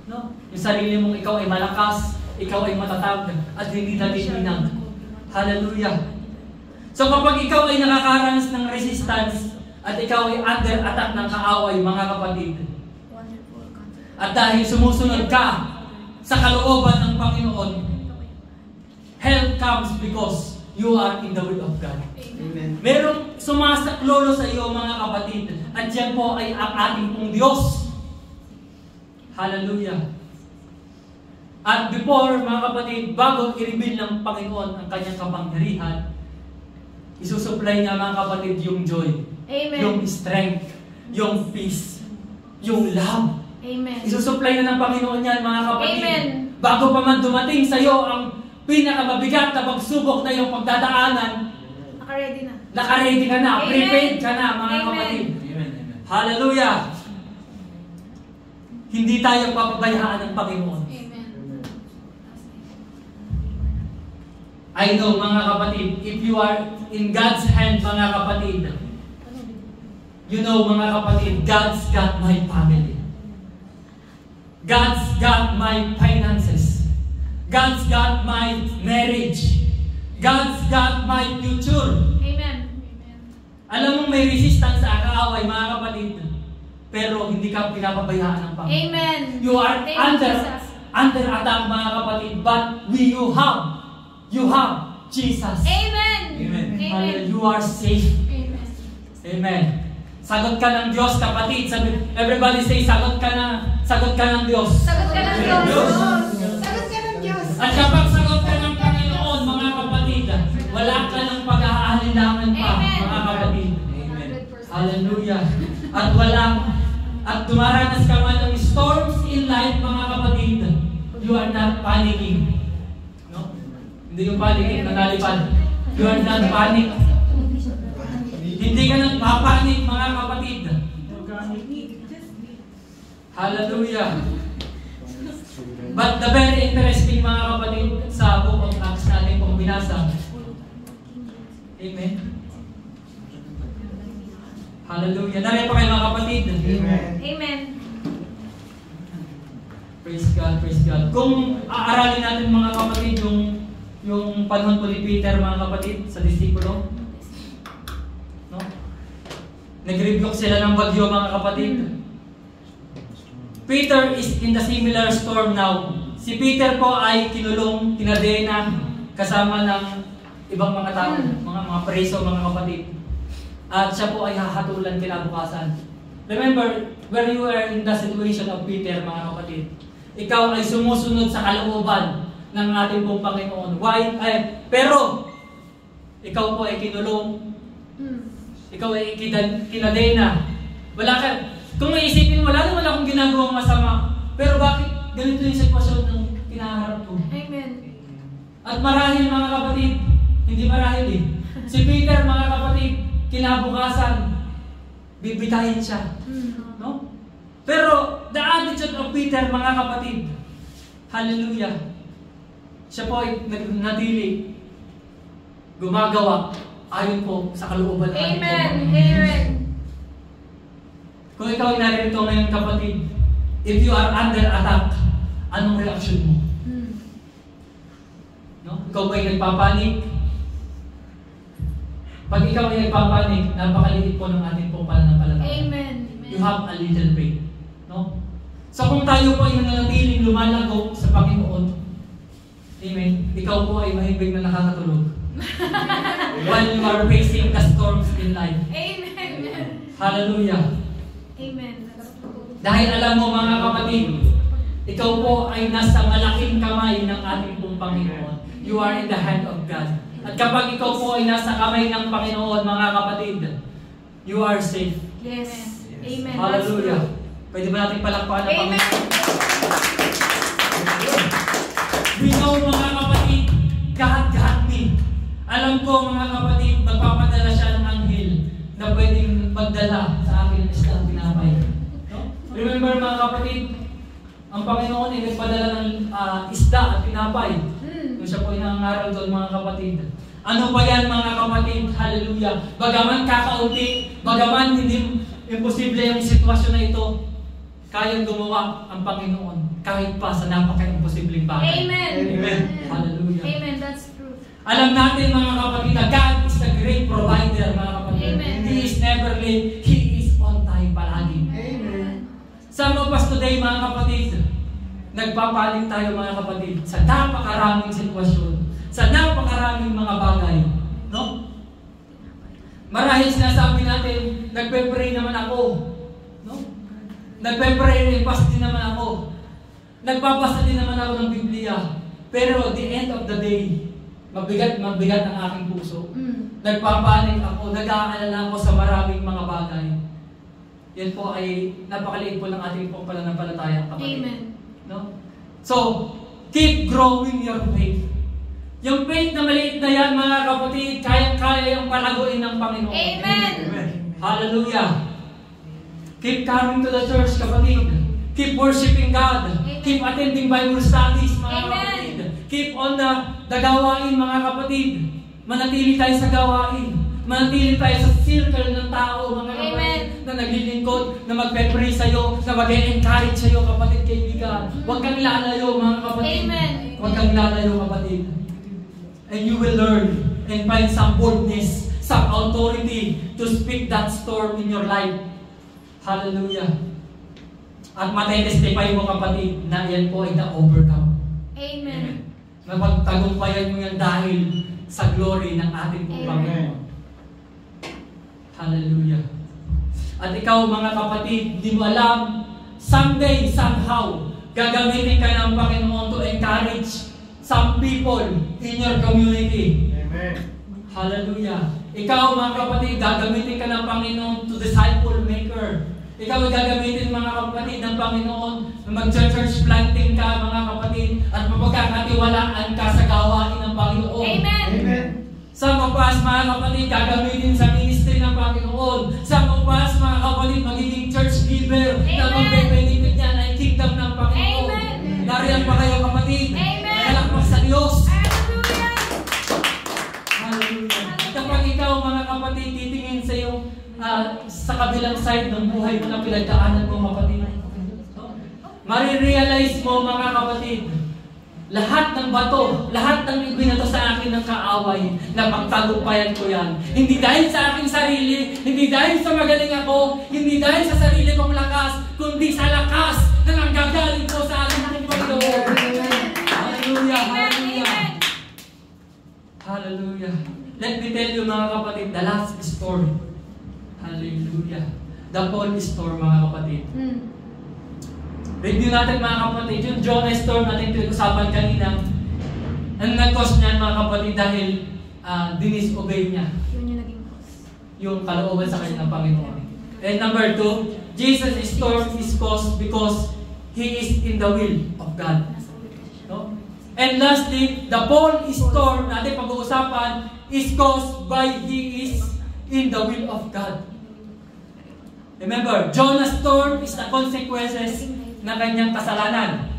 No? Yung sarili mong ikaw ay malakas, ikaw ay matatag, at hindi natitinag. Hallelujah. So kapag ikaw ay nakakaranas ng resistance, at ikaw ay under attack ng kaaway, mga kapatid, at dahil sumusunod ka sa kalooban ng Panginoon, help comes because you are in the will of God. Amen. Merong sumasaklolo sa iyo, mga kapatid, at yan po ay ang ating pong Diyos. Hallelujah. At before, mga kapatid, bago i-reveal ng Panginoon ang kanyang kapangyarihan, isusupply niya, mga kapatid, yung joy, Amen. yung strength, yung peace, yung love. Amen. Isusupply na ng Panginoon yan, mga kapatid. Amen. Bago pa man dumating sa iyo ang pinakamabigat na pagsubok na iyong pagdadaanan, Naka-ready na. naka-ready ka na, Amen. prepared ka na, mga Amen. kapatid. Amen. Hallelujah! Hindi tayo papabayaan ng Panginoon. Amen. I know, mga kapatid, if you are in God's hand, mga kapatid, you know, mga kapatid, God's got my family. God's got my finances. God's got my marriage. God's got my future. Amen. Alam mo, may resistance sa kaaway, mga kapatid, pero hindi ka pinapabayaan ng Panginoon. Amen. You are Thank you, Jesus. under attack, mga kapatid, but you have Jesus. Amen. Amen. Amen. You are safe. Amen. Amen. Sagot ka ng Diyos, kapatid. Everybody say, sagot ka ng Diyos. Sagot ka ng Diyos. Diyos. Sagot ka ng Diyos. At kapag sagot ka ng Panginoon, mga kapatid, wala ka ng pag-aalinlangan pa, Amen. mga kapatid. Amen. Hallelujah. At dumaranas ka man ng storms in life, mga kapatid, you are not panicking. No? Hindi yung panicking, nagalipad. You are not panic. Hindi ka nagpapanik, mga kapatid. Hallelujah. But the very interesting, mga kapatid, sa book of Acts natin pong binasa. Amen. Hallelujah. Nariyan pa kayo, mga kapatid. Amen. Amen. Praise God, praise God. Kung aaralin natin, mga kapatid, yung panahon po ni Peter, mga kapatid, sa disipulo, no? Nag-rebuke sila ng bagyo, mga kapatid. Peter is in the similar storm now. Si Peter po ay kinulong, kinadena, kasama ng ibang mga tao, mga preso, mga kapatid. At siya po ay hahatulan kinabukasan. Remember, where you are in the situation of Peter, mga kapatid, ikaw ay sumusunod sa kalooban ng ating pong Panginoon. Why? Pero, ikaw po ay kinulong, ikaw ay kinadena. Wala ka, kung maisipin mo, wala naman akong ginagawang masama. Pero bakit ganito yung sitwasyon ng kinaharap ko? Amen. At marahil, mga kapatid, hindi marahil eh. Si Peter, mga kapatid, kinabukasan, bibitayin siya. No? Pero, the attitude of Peter, mga kapatid, hallelujah, siya po ay natili, gumagawa, ayon po sa kalooban ng ating Amen. Panginoon. Amen. Kung ikaw ay narito ngayon, kapatid, if you are under attack, anong reaksyon mo? No? Ikaw ba ay nagpapanik? Pag ikaw ay nagpapanik, napakaliit po ng ating pong pananampalataya. Amen. You have a little faith. No? So kung tayo po ay nananatiling lumalago sa Panginoon, amen, ikaw po ay mahibig na nakakatulog. While you are facing the storms in life. Amen. Hallelujah. Amen. Dahil alam mo mga kapatid, ikaw po ay nasa malaking kamay ng ating pong Panginoon. You are in the hand of God. At kapag ikaw po ay nasa kamay ng Panginoon, mga kapatid, you are safe. Yes. Amen. Hallelujah. Pwede ba natin palakpakan ang Amen. Panginoon? We know mga kapatid, God got me. Alam ko mga kapatid, magpapadala siya ng anghel na pwedeng magdala sa akin ng isda at tinapay. No? Remember mga kapatid, ang Panginoon ay nagpadala ng isda at tinapay. Kung siya po ay nangangaral doon mga kapatid. Ano pa yan mga kapatid? Hallelujah. Bagaman kakaunti, bagaman hindi imposible yung sitwasyon na ito, kayang gumawa ang Panginoon kahit pa sa napaka-imposibleng bagay. Amen. Amen. Hallelujah. Amen. That's true. Alam natin mga kapatid na God is the great provider mga kapatid. Amen. He is never late. He is on time palagi. Amen. Some of us today mga kapatid, nagpapaling tayo mga kapatid sa napakaraming sitwasyon, sa napakaraming mga bagay. No? Marahil sinasabi natin, nagpe-pray naman ako. No? Nagpe-pray and fast din naman ako. Nagbabasa din naman ako ng Biblia. Pero at the end of the day, mabigat ang aking puso. Nagpapanik ako, nag-aalala ako sa maraming mga bagay. Yan po ay napakaliit po ng ating pong pananampalataya, kapatid. Amen. No? So, keep growing your faith. Yung faith na maliit na yan, mga kapatid, kaya yung palaguin ng Panginoon. Amen. Hallelujah. Keep coming to the church, kapatid. Keep worshiping God. Amen. Keep attending Bible studies, mga Amen. kapatid. Keep on the gawain, mga kapatid. Manatili tayo sa gawain. Manatili tayo sa circle ng tao, mga kapatid, Amen. na naglilingkod, na magpe-pray sa'yo, na mag-encourage sa'yo, kapatid, kaibigan. Huwag kang lalayo, mga kapatid. Amen. Huwag kang lalayo, kapatid. And you will learn and find some boldness, some authority to speak that storm in your life. Hallelujah. At matitestify mo, kapatid, na yan po ay na-overcome. Amen. Na pagtagumpayan mo yan dahil sa glory ng ating pong Panginoon. Hallelujah. At ikaw, mga kapatid, di mo alam, someday, somehow, gagamitin ka ng Panginoon to encourage some people in your community. Amen. Hallelujah. Ikaw, mga kapatid, gagamitin ka ng Panginoon to disciple maker. Ikaw ay gagamitin, mga kapatid, ng Panginoon na mag-church planting ka, mga kapatid, at mapagkakatiwalaan ka sa gawain ng Panginoon. Amen. Amen. Some of us, mga kapatid, gagamitin sa ministry ng Panginoon. Some of us, mga kapatid, magiging church giver na Amen. magbe-benefit yan ay kingdom ng Panginoon. Amen. Nariyan pa kayo, kapatid. Amen. Nalakpak sa Diyos. Hallelujah. Hallelujah. Kapag ikaw, mga kapatid, titingin sa iyong sa kabilang side ng buhay mo na pinagdaanan mo, kapatid, marirealize mo, mga kapatid, lahat ng bato, lahat ng ibinato sa akin ng kaaway, na pagtagumpayan ko yan. Hindi dahil sa aking sarili, hindi dahil sa magaling ako, hindi dahil sa sarili kong lakas, kundi sa lakas na nanggagaling ko sa ating Panginoon. Hallelujah, hallelujah. Hallelujah. Let me tell you, mga kapatid, the last story. Hallelujah. The Paul storm, mga kapatid. Review natin, mga kapatid, yung Jonah storm natin pinag-usapan kanina. Ang nag-cause niyan, mga kapatid, dahil dinisobey niya Yun yung naging cause. yung kalooban sa kanya ng Panginoon. And number 2, Jesus' storm is caused because He is in the will of God. No? And lastly, the Paul storm natin pag-uusapan is caused by He is in the will of God. Remember, Jonah's storm is the consequences na kanyang kasalanan.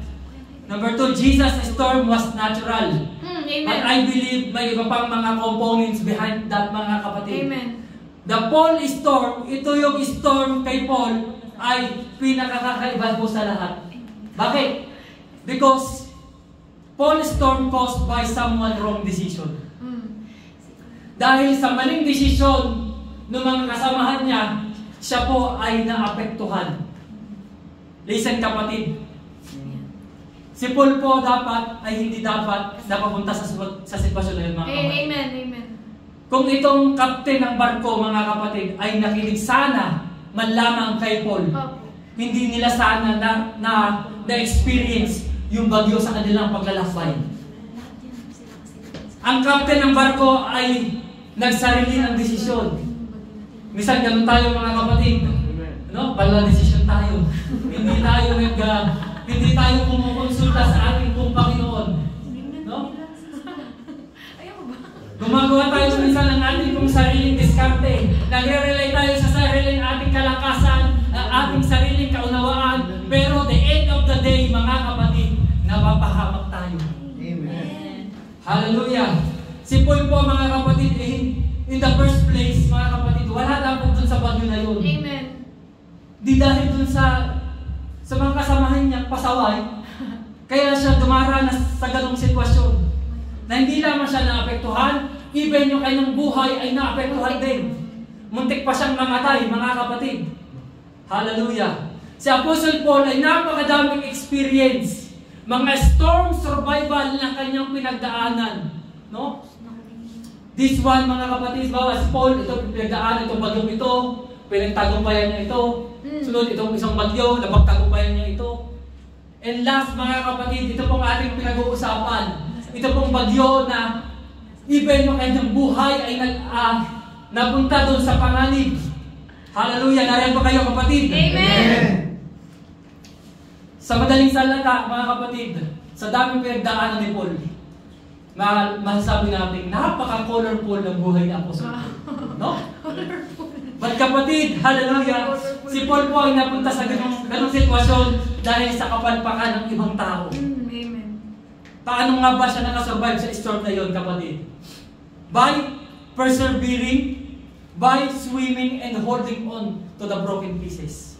Number 2, Jesus' storm was natural. Amen. But I believe may iba pang mga components behind that, mga kapatid. Amen. The Paul storm, ito yung storm kay Paul, ay pinakakakaiba po sa lahat. Bakit? Because Paul storm caused by someone wrong decision. Dahil sa maling desisyon ng mga kasamahan niya, siya po ay naapektuhan. Listen kapatid, si Paul po hindi dapat napapunta sa sitwasyon na yun, mga kapatid. Amen, amen. Kung itong kapten ng barko, mga kapatid, ay nakinig sana man lamang kay Paul, hindi nila sana na-experience yung bagyo sa kanilang paglalakbay. Ang kapten ng barko ay nagsarili ng desisyon. Minsan ganun tayo, mga kapatid. No? Bala desisyon tayo. Hindi tayo kumukonsulta sa ating pong Panginoon. No? Gumagawa tayo minsan ng ating pong sariling diskarte. Nagre-rely tayo sa sariling ating kalakasan, ating sariling kaunawaan. Pero the end of the day, mga kapatid, napapahamak tayo. Amen. Hallelujah. Si Paul po, mga kapatid, in the first place, mga kapatid, wala dapat dun sa bagyo na yun. Amen. Di dahil dun sa mga kasamahan niyang pasaway, kaya siya dumaranas sa ganong sitwasyon. Na hindi lamang siya naapektuhan, even yung kanyang buhay ay naapektuhan din. Muntik pa siyang mamatay, mga kapatid. Hallelujah. Si Apostle Paul ay napakadaming experience. Mga storm survival na kanyang pinagdaanan. No? This one, mga kapatid, bawa si Paul, ito pinagdaanan, itong bagyong ito, pinagtagumpayan niya ito. Sunod, itong isang bagyo, napagtagumpayan niya ito. And last, mga kapatid, ito pong ating pinag-uusapan. Ito pong bagyo na even yung kanyang buhay ay napunta doon sa panganib. Hallelujah! Nariyan pa kayo, kapatid? Amen! Sa madaling salita, mga kapatid, sa daming pinagdaanan ni Paul, masasabi natin, napaka-colorful ng buhay ni Apostol. No? But kapatid, hallelujah, si Paul po ay napunta sa ganong sitwasyon dahil sa kapalpakan ng ibang tao. Amen. Paano nga ba siya nakasurvive sa storm na yon, kapatid? By persevering, by swimming and holding on to the broken pieces.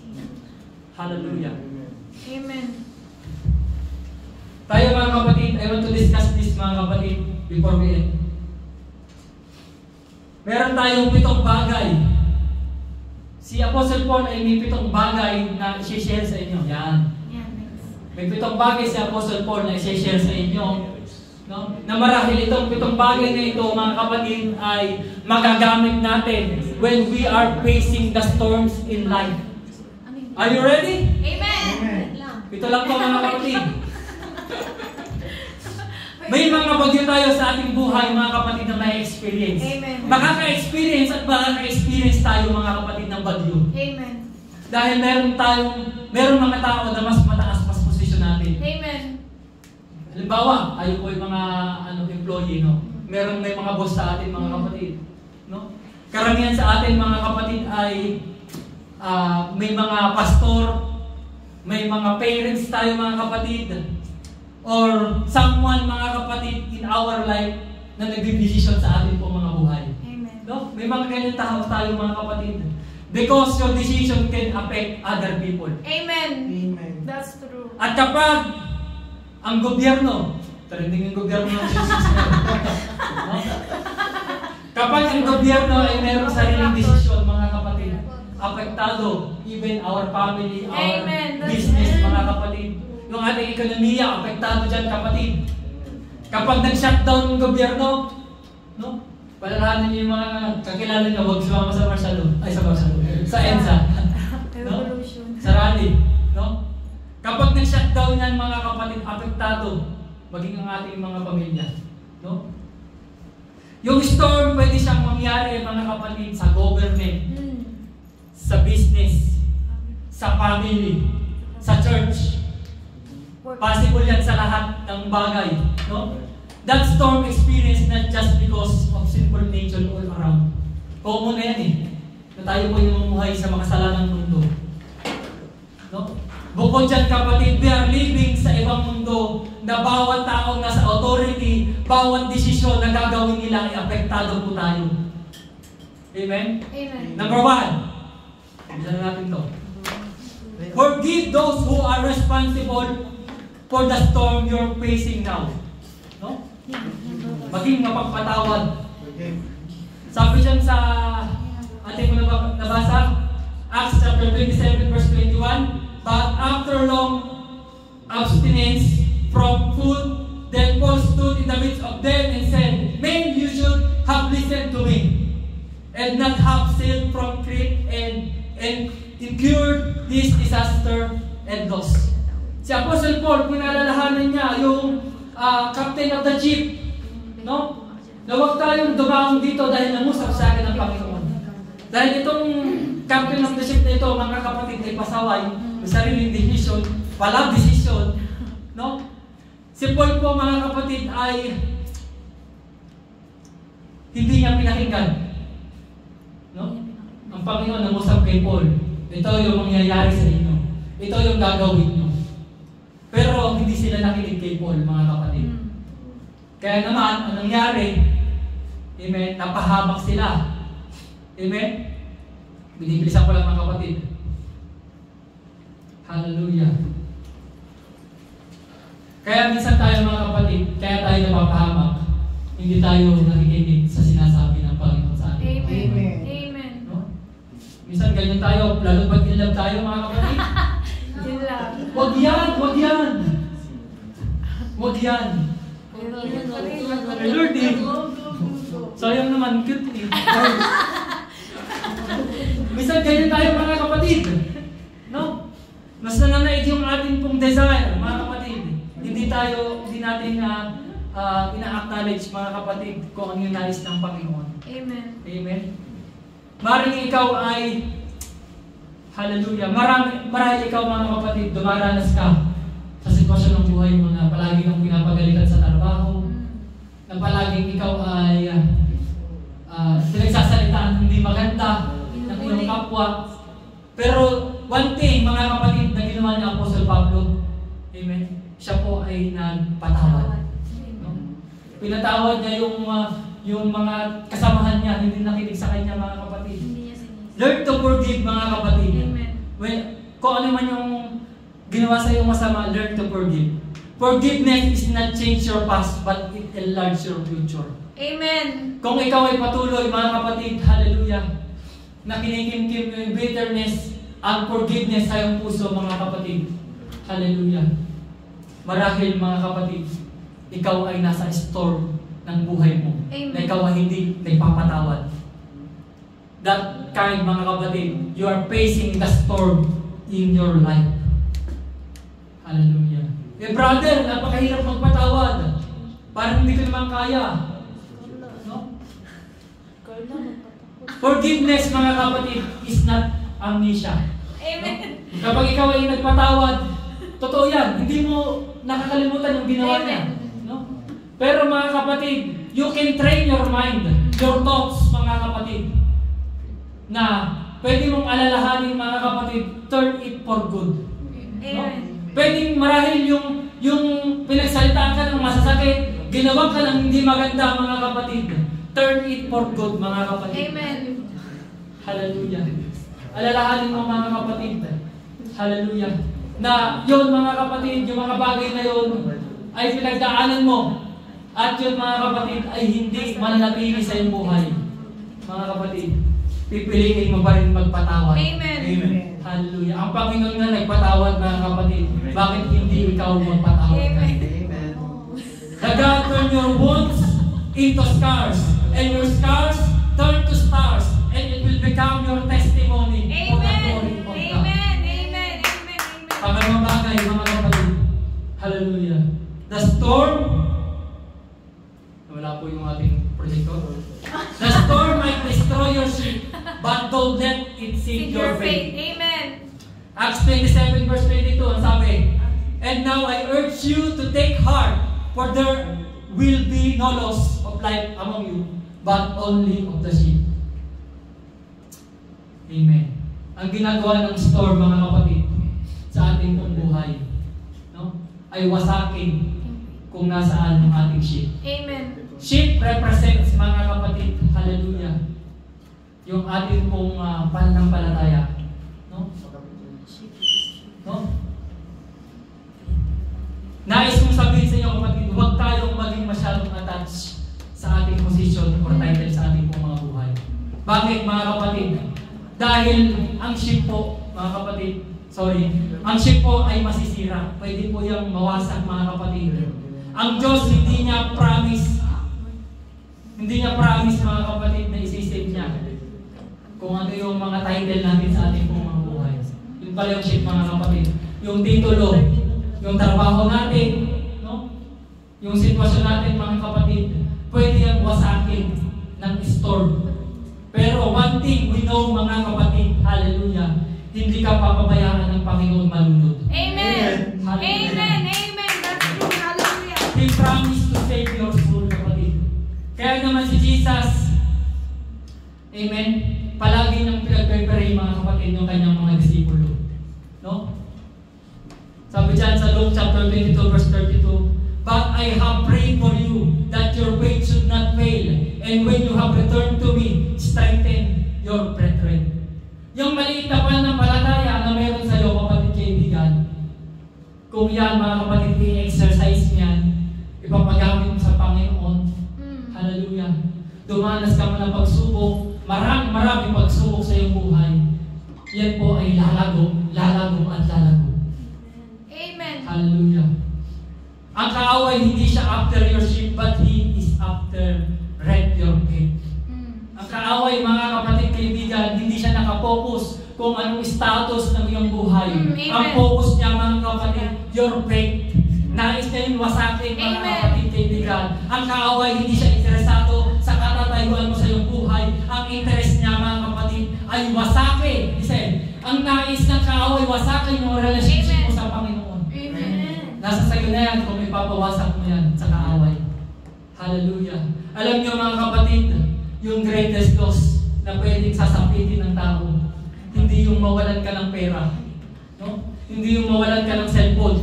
Hallelujah. Amen. Tayo, mga kapatid, I want to discuss this, mga kapatid, before we end. Meron tayong 7 bagay. Si Apostle Paul ay may 7 bagay na i-share sa inyo. Yan. May 7 bagay si Apostle Paul na i-share sa inyo. No? Na marahil itong 7 bagay na ito, mga kapatid, ay magagamit natin when we are facing the storms in life. Are you ready? Amen. Ito lang po, mga kapatid. May mga bagyo tayo sa ating buhay, mga kapatid, na may experience. Amen. Makaka-experience at makaka-experience tayo, mga kapatid, ng bagyo. Amen. Dahil meron mga tao na mas mataas pa sa posisyon natin. Amen. Halimbawa, tayo po yung mga employee, no? May mga boss sa atin, mga kapatid, no? Karamihan sa atin, mga kapatid, ay may mga pastor, may mga parents tayo, mga kapatid, or someone, mga kapatid, in our life na nagde-decision sa atin po mga buhay. Amen. No? May mga ganyan tayo, mga kapatid. Because your decision can affect other people. Amen. Amen. That's true. At kapag ang gobyerno, trending yung gobyerno ng Jesus na no? Kapag ang gobyerno ay mayroong sariling desisyon, mga kapatid, apektado, even our family, our Amen. business, mga kapatid. Yung ating ekonomiya, apektado dyan, kapatid. Kapag nag-shutdown ng gobyerno, no? Palalahanan niyo yung mga kakilala niyo, huwag sumama sa Marcelo. Ay, sa Marcelo. Sa EDSA. No? Revolution. Sa rally. No? Kapag nag-shutdown yan, mga kapatid, apektado. Maging ang ating mga pamilya. No? Yung storm, pwede siyang mangyari, mga kapatid, sa government, sa business, sa family, sa church. Possible yan sa lahat ng bagay. No? That storm experience not just because of sinful nature all around. Common na yan eh. Na tayo po yung mamuhay sa makasalanang mundo. No? Bukod dyan, kapatid, we are living sa ibang mundo na bawat taong nasa authority, bawat desisyon na gagawin nila ay apektado po tayo. Amen? Amen. Number 1. Bisan natin to. Forgive those who are responsible for the storm you're facing now. No? Maging mapagpatawad. Sabi dyan sa ating nabasa, Acts chapter 27 verse 21, but after long abstinence from food, then Paul stood in the midst of them and said, men, you should have listened to me, and not have sailed from Crete and incurred this disaster and loss. Si Apostle Paul, pinalalahanan niya yung captain of the ship, no? Na huwag tayong dumaong dito dahil namusap sa akin ng Panginoon. Dahil itong captain of the ship na ito, mga kapatid, ay pasaway, may sariling decision, walang decision, no? Si Paul po, mga kapatid, ay hindi niya pinakinggan, no? Ang Panginoon namusap kay Paul, ito yung mangyayari sa inyo, ito yung gagawin nyo. Pero hindi sila nakinig kay Paul, mga kapatid. Kaya naman, ang nangyari, amen, napahamak sila. Amen? Binibilisan ko lang, mga kapatid. Hallelujah. Kaya minsan tayo, mga kapatid, kaya tayo napapahamak. Hindi tayo nakikinig sa sinasabi ng Panginoon sa atin. Amen. Amen. No? Minsan ganyan tayo, lalo pag inlove tayo, mga kapatid. Yun lang. Wag yan, wag yan. Wag yan. Ay, Lord, eh. Sayang naman, cute eh. Minsan ganyan tayo, mga kapatid. No? Mas nananaig yung ating pong desire, mga kapatid. Hindi natin ina-acknowledge, mga kapatid, kung ano yung nais ng Panginoon. Amen. Amen. Maring ikaw ay, hallelujah, marahil ikaw, mga kapatid, dumaranas ka sa sitwasyon ng buhay mo na palagi kang pinapagalitan sa trabaho, na palaging ikaw ay pinagsasalitaan hindi maganda ng iyong kapwa. Pero one thing, mga kapatid, na ginawa ni Apostle Pablo, amen, siya po ay nagpatawad. No? Pinatawad niya yung mga kasamahan niya, hindi nakinig sa kanya, mga kapatid. Learn to forgive, mga kapatid. Amen. Kung ano man yung ginawa sa iyong masama, learn to forgive. Forgiveness is not change your past, but it enlarge your future. Amen. Kung ikaw ay patuloy, mga kapatid, hallelujah, na kinikimkim yung bitterness at forgiveness sa iyong puso, mga kapatid, hallelujah. Marahil, mga kapatid, ikaw ay nasa storm ng buhay mo. Amen. Na ikaw ay hindi nagpapatawad. That kind, mga kapatid, you are facing the storm in your life. Hallelujah. Eh brother, napakahirap magpatawad. Parang hindi ko naman kaya. No? Forgiveness, mga kapatid, is not amnesia. Amen. No? Kapag ikaw ay nagpatawad, totoo yan, hindi mo nakakalimutan yung ginawa niya. No? Pero, mga kapatid, you can train your mind, your thoughts, mga kapatid, na pwede mong alalahanin, mga kapatid, turn it for good. No? Pwedeng marahil yung pinagsalitaan ka ng masasakit, ginawa ka ng hindi maganda, mga kapatid, turn it for good, mga kapatid. Amen. Hallelujah. Alalahanin mo, mga kapatid, hallelujah, na yun, mga kapatid, yung mga bagay na yun ay pinagdaanan mo, at yun, mga kapatid, ay hindi mananatili sa iyong buhay. Mga kapatid, pipiliin mo pa rin magpatawad. Amen. Amen. Hallelujah. Ang Panginoon nga nagpatawad, mga kapatid. Bakit hindi ikaw magpatawad? Amen. The God turn your wounds into scars, and your scars turn to stars, and it will become your testimony for the glory of God. Amen. Amen. Amen. Pangalawang bagay, mga kapatid. Hallelujah. The storm, wala po yung ating projector. The storm might destroy your ship, but don't let it sink your faith. Amen. Acts 27 verse 22, ang sabi, and now I urge you to take heart, for there will be no loss of life among you, but only of the sheep. Amen. Ang ginagawa ng storm, mga kapatid, sa ating pong buhay, no, ay wasakin kung nasaan ang ating sheep. Amen. Sheep represents, mga kapatid, hallelujah, yung ating pong pananampalataya. No? No? Nais kong sabihin sa inyo, kapatid, huwag tayong maging masyadong attached sa ating position or title sa ating pong mga buhay. Bakit mga kapatid? Dahil ang ship po, mga kapatid, ang ship po ay masisira. Pwede po yung mawasak mga kapatid. Ang Diyos hindi niya promise mga kapatid na isisave niya kung ano yung mga title natin sa ating pong mga buhay. Yung pala yung ship mga kapatid. Yung titulo, yung trabaho natin, no? Yung sitwasyon natin mga kapatid, pwede yung wasakin ng storm. Pero one thing we know mga kapatid, hallelujah, hindi ka papabayaan ng Panginoon malunod. Amen. Hallelujah. Amen. Amen. That's true. Hallelujah. He promised to save your soul, kapatid. Kaya naman si Jesus, amen, palagi niyang pinag-prepare mga kapatid yung kanyang mga disipulo. No? Sabi dyan sa Luke chapter 22 verse 32, "But I have prayed for you that your faith should not fail, and when you have returned to me, strengthen your brethren." Yung maliit na pananampalataya na meron sa iyo, kapatid kaibigan, kung yan mga kapatid i-exercise niyan, ipapagamit mo sa Panginoon, hallelujah. Dumanas ka man ng pagsubok, marami pagsubok sa iyong buhay, yan po ay lalago at lalago. Amen. Hallelujah. Ang kaaway hindi siya after your ship, but he is after your faith. Ang kaaway mga kapatid kaibigan, hindi siya nakapokus kung anong status ng iyong buhay. Ang focus niya mga kapatid, your faith. Nais niya yung wasakin mga kapatid kaibigan. Ang kaaway hindi siya interesado sa katatayuan mo sa iyong buhay. Ang interest niya mga kapatid ay wasakin. Ang nais ng kaaway, wasakin yung relationship mo sa Panginoon. Amen. Nasa sayo na yan kung ipapawasak mo yan sa kaaway. Hallelujah. Alam niyo mga kapatid, yung greatest loss na pwedeng sasapitin ng tao, hindi yung mawalan ka ng pera, no? Hindi yung mawalan ka ng cellphone.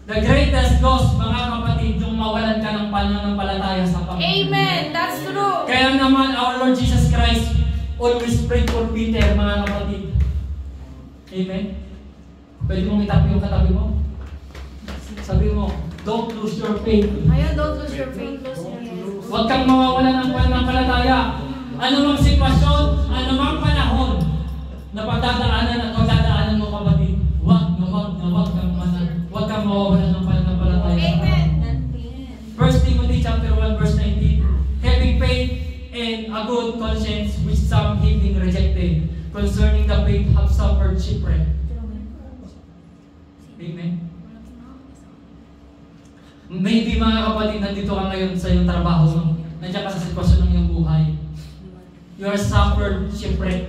The greatest loss, mga kapatid, yung mawalan ka ng pananampalataya sa Panginoon. Amen. That's true. Kaya naman, our Lord Jesus Christ always prayed for Peter, mga kapatid. Amen? Pwede mong itapi yung katabi mo? Sabi mo, don't lose your faith. Ayun, don't lose your faith. Huwag kang mawawalan ng pananampalataya. Ano mang sitwasyon, ano mang panahon na pagdadaanan at pagdadaanan mo kapatid, huwag kang mawawalan ng pananampalataya. Amen. 1 Timothy chapter 1 verse 19, "Having faith and a good conscience, which some having rejected, concerning the faith have suffered shipwreck." Amen. Maybe mga kapatid, nandito ka ngayon sa iyong trabaho, no? Nandiyan ka sa sitwasyon ng iyong buhay. You are suffered shipwreck.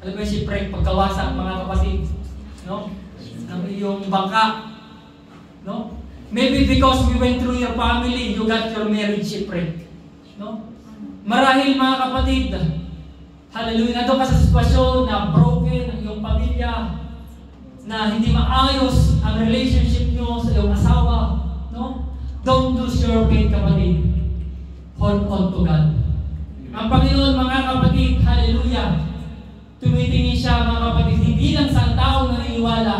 Alam mo yung shipwreck, pagkawasak mga kapatid, no? Ng iyong bangka, no? Maybe because we went through your family, you got your marriage shipwreck, no? Marahil mga kapatid, hallelujah, nandun ka sa sitwasyon na broken ang iyong pamilya, na hindi maayos ang relationship nyo sa iyong asawa, no? Don't lose your faith, kapatid. Hold on to God. Ang Panginoon, mga kapatid, hallelujah, tumitingin siya, mga kapatid, hindi lang sa tao na naniniwala,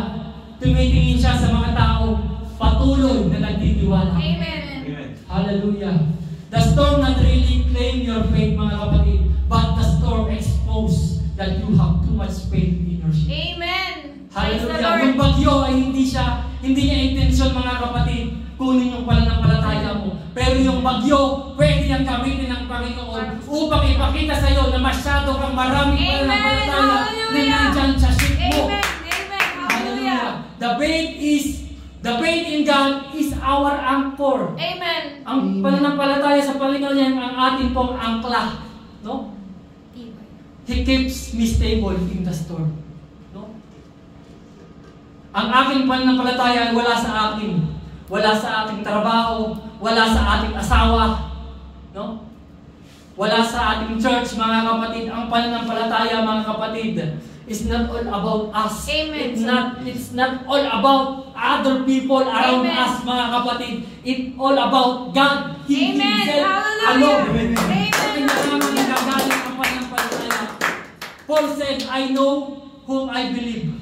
tumitingin siya sa mga tao patuloy na nagtitiwala. Amen. Hallelujah. The storm not really claim your faith, mga kapatid, but the storm expose that you have too much faith in your ship. Amen. Praise the Hallelujah. Lord. Yung bagyo ay hindi niya intensyon, mga kapatid, kunin yung pananampalataya mo. Pero yung bagyo, pwede niyang gamitin ng Panginoon upang ipakita sa iyo na masyado kang maraming pananampalataya na nandyan sa ship mo. Amen. Amen. Hallelujah. The faith in God is our anchor. Amen. Ang pananampalataya sa Panginoon yan ang ating pong angkla. No? He keeps me stable in the storm. No? Ang aking pananampalataya ay wala sa akin. Wala sa ating trabaho, wala sa ating asawa, no? Wala sa ating church, mga kapatid. Ang pananampalataya, mga kapatid, is not all about us. Amen. It's not all about other people around Amen. us, mga kapatid. It's all about God. He Amen. Himself Hallelujah. alone. Amen. Amen. Nagagaling ang pananampalataya. Paul said, "I know whom I believe."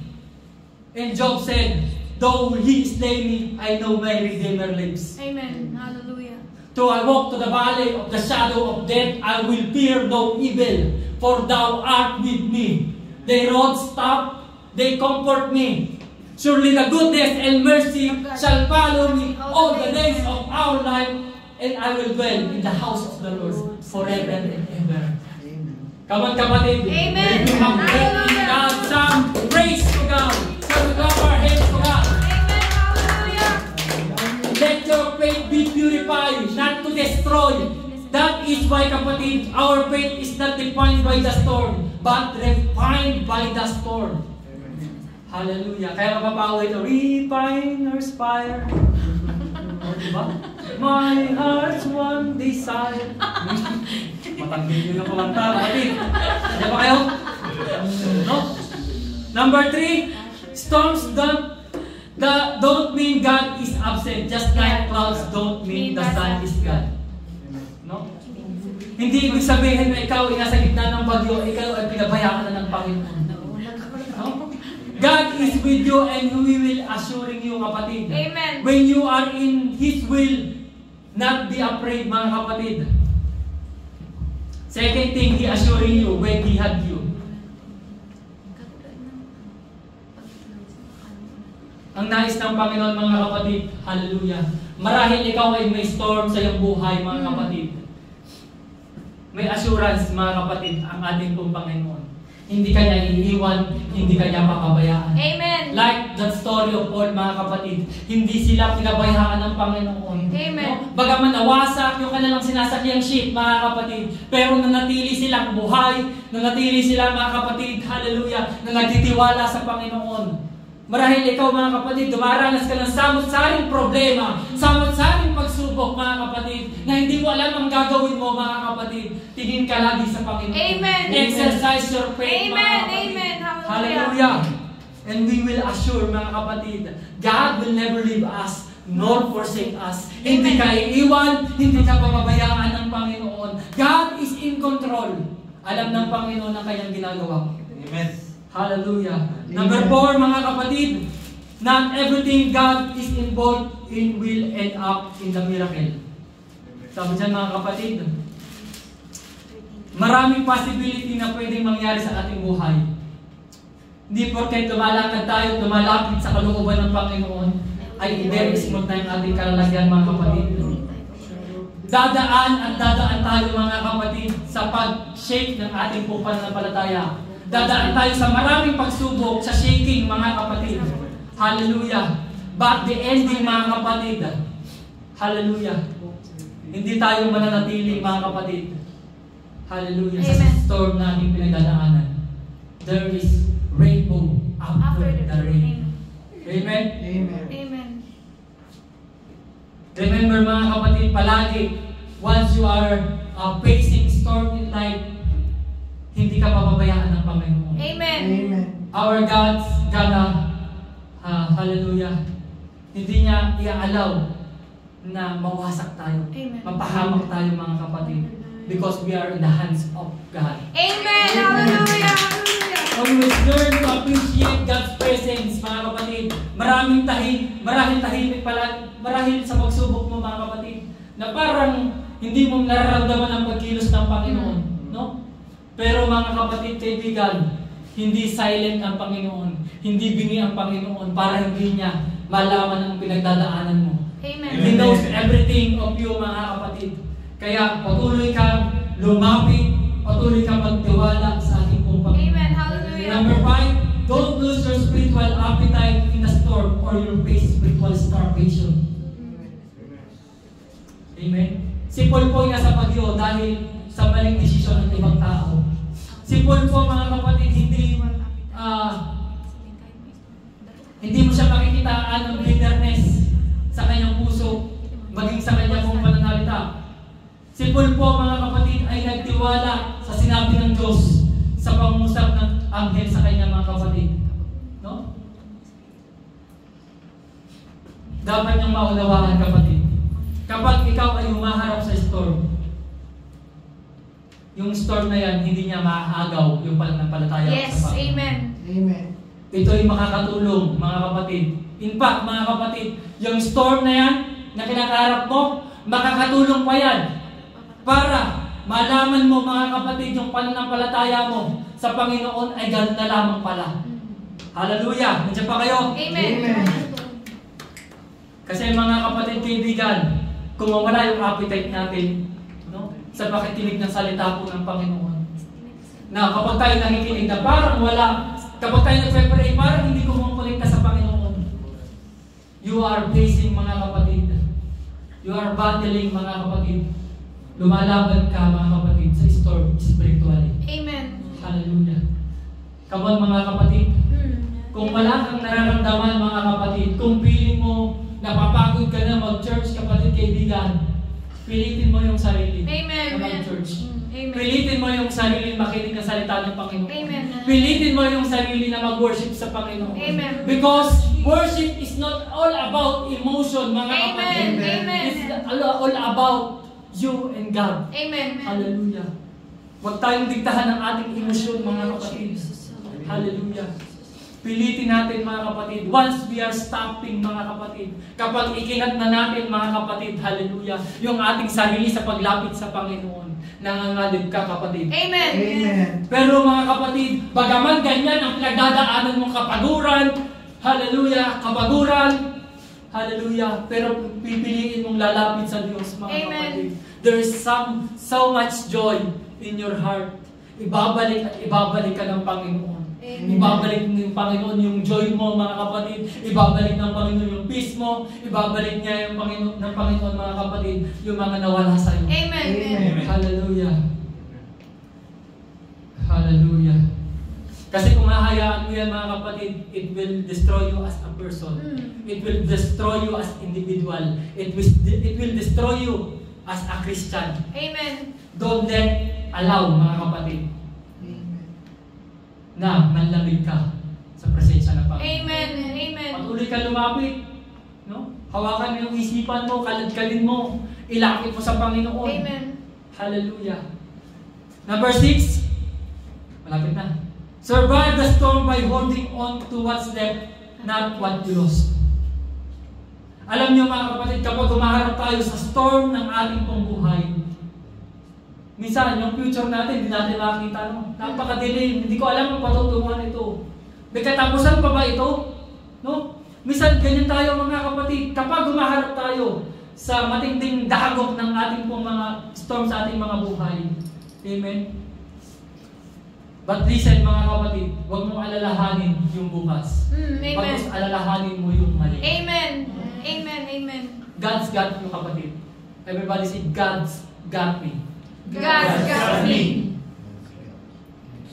And Job said, "Though he slay me, I know my Redeemer lives." Amen. Hallelujah. Though I walk to the valley of the shadow of death, I will fear no evil, for thou art with me. They rod stop, they comfort me. Surely the goodness and mercy shall follow me all the days of our life, and I will dwell in the house of the Lord forever and ever. Come on, kapatid. Amen. If you have faith in God, some praise to God. Shall we clap our hands to God? Amen. Hallelujah. Let your faith be purified, not to destroy. That is why, kapatid, our faith is not defined by the storm, but refined by the storm. Hallelujah. Kaya mapapawit, refiner's fire. O, diba? My heart's one desire. Matanggil nyo na kumanta, kapatid. Ano ba kayo? No? Number 3, storms don't mean God is absent, just like clouds don't mean the sun is God. No? Hindi ibig sabihin na ikaw ay nasa gitna ng bagyo, ikaw ay pinabayaan na ng Panginoon. No? God is with you and we will assuring you, kapatid. Amen. When you are in His will, not be afraid, mga kapatid. Second thing, He assuring you when He had you. Ang nais ng Panginoon, mga kapatid, hallelujah. Marahil ikaw ay may storm sa iyong buhay, mga kapatid. May assurance, mga kapatid, ang ating pong Panginoon. Hindi ka niya iiwan, hindi ka niya papabayaan. Amen. Like that story of Paul, mga kapatid, hindi sila pinabayaan ng Panginoon. Amen. No? Bagaman nawasak yung kanilang sinasakyang ship, mga kapatid, pero nanatili silang buhay, nanatili sila, mga kapatid, hallelujah, na nagtitiwala sa Panginoon. Marahil ikaw, mga kapatid, dumaranas ka ng samot-saring problema, samot-saring pagsubok, mga kapatid, na hindi mo alam ang gagawin mo, mga kapatid. Tingin ka lagi sa Panginoon. Amen. Exercise your faith, Amen. mga kapatid. Amen. Hallelujah. And we will assure, mga kapatid, God will never leave us nor forsake us. Amen. Hindi ka iiwan, hindi ka pababayaan ng Panginoon. God is in control. Alam ng Panginoon ang kanyang ginagawa. Amen. Hallelujah. Number 4, mga kapatid, not everything God is involved in will end up in the miracle. Sabi dyan, mga kapatid, maraming possibility na pwedeng mangyari sa ating buhay. Hindi porket lumalakad tayo, lumalapit sa kalooban ng Panginoon, ay very smooth na yung ating kalalagyan, mga kapatid. Dadaan at dadaan tayo, mga kapatid, sa pag-shake ng ating pananampalataya. Dadaan tayo sa maraming pagsubok, sa shaking, mga kapatid. Hallelujah. But the ending, mga kapatid, hallelujah, hindi tayo mananatili, mga kapatid. Hallelujah. Sa storm na ating pinagdadaanan, there is rainbow after the rain. Amen? Amen. Amen. Remember, mga kapatid, palagi, once you are facing storm in life, hindi ka papabayaan ng Panginoon. Amen. Amen. Our God's gonna, hallelujah, hindi niya i-allow na mawasak tayo, Amen. mapahamak tayo, mga kapatid, because we are in the hands of God. Amen. Hallelujah. Hallelujah. Always learn to appreciate God's presence, mga kapatid. Marahil tahimik pala, marahil sa pagsubok mo, mga kapatid, na parang hindi mo nararamdaman ang pagkilos ng Panginoon, no? Pero, mga kapatid, kaibigan, hindi silent ang Panginoon, hindi bingi ang Panginoon para hindi niya malaman ang pinagdadaanan mo. Amen. He knows everything of you, mga kapatid. Kaya patuloy kang lumapit, patuloy kang magtiwala sa ating pong Panginoon. Amen. Hallelujah. Number 5, don't lose your spiritual appetite in the storm or you'll face spiritual starvation. Amen. Si Paul po nasa pagyo dahil sa maling desisyon ng ibang tao. Si Paul po, mga kapatid, hindi mo siya makikitaan ng bitterness sa kanyang puso, maging sa kanyang pong pananalita. Si Paul po, mga kapatid, ay nagtiwala sa sinabi ng Diyos sa pangungusap ng anghel sa kanyang mga kapatid. No? Dapat niyang maunawaan, kapatid. Kapag ikaw ay humaharap sa storm, yung storm na yan, hindi niya maaagaw yung pananampalataya. Yes, sa Panginoon. amen. Amen. Ito ay makakatulong, mga kapatid. In fact, mga kapatid, yung storm na yan, na kinakaharap mo, makakatulong pa yan para malaman mo mga kapatid, yung pananampalataya mo sa Panginoon ay gano'n na lamang pala. Hallelujah! Nandiyan pa kayo? Amen. Kasi mga kapatid, kaibigan, kung mawala yung appetite natin, no, sa pakikinig ng salita po ng Panginoon, na kapag tayo nakikinig na parang wala, kapag tayo nag-pray, parang hindi kumukulikta sa Panginoon, you are facing mga kapatid, you are battling mga kapatid, lumalaban ka mga kapatid sa storm spiritually. Amen. Hallelujah. Come on mga kapatid, kung wala kang nararamdaman mga kapatid, kung feeling mo napapagod ka na mag-church, kapatid, kaibigan, pilitin mo yung sarili Amen. na mag-church. Amen. Pilitin mo yung sarili makinig ng salita ng Panginoon. Amen. Pilitin mo yung sarili na mag-worship sa Panginoon. Amen. Because worship is not all about emotion, mga Amen. kapatid. Amen. It's all about you and God. Amen. Hallelujah. Huwag tayong diktahan ng ating emosyon, mga kapatid. Hallelujah. Pilitin natin mga kapatid, once we are stopping mga kapatid, kapag ikinat na natin mga kapatid, hallelujah, yung ating sarili sa paglapit sa Panginoon, nangangalib ka kapatid. Amen. Amen. Pero mga kapatid, bagaman ganyan ang pinagdadaanan mong kapaguran, hallelujah, kapaguran, hallelujah, pero pipiliin mong lalapit sa Diyos mga Amen. kapatid. There is so much joy in your heart. Ibabalik at ibabalik ka ng Panginoon. Amen. Ibabalik ng Panginoon yung joy mo mga kapatid. Ibabalik ng Panginoon yung peace mo. Ibabalik niya yung ng Panginoon mga kapatid yung mga nawala sa iyo. Amen. Amen. Hallelujah. Hallelujah. Kasi kung hahayaan mo yan mga kapatid, it will destroy you as a person. It will destroy you as individual. It will destroy you as a Christian. Amen. Don't allow mga kapatid na manlamig ka sa presensya ng Panginoon. Amen. Amen. Patuloy ka lumapit, no? Hawakan mo yung isipan mo, kaladkalin mo, ilapit mo sa Panginoon. Amen. Hallelujah. Number 6, malapit na. Survive the storm by holding on to what's left, not what you lost. Alam niyo mga kapatid, kapag humaharap tayo sa storm ng ating pong buhay, minsan, yung future natin, hindi natin makikita. No? Napaka-delay. Hindi ko alam kung patutunguhan ito. May katapusan pa ba ito? No? Minsan, ganyan tayo mga kapatid. Kapag humaharap tayo sa matinding dagok ng ating pong mga storm sa ating mga buhay. Amen? But listen mga kapatid, huwag mong alalahanin yung bukas. Amen. Bagos alalahanin mo yung mali. Amen. Amen. Amen. God's got you kapatid. Everybody say, God's got me. God's got me.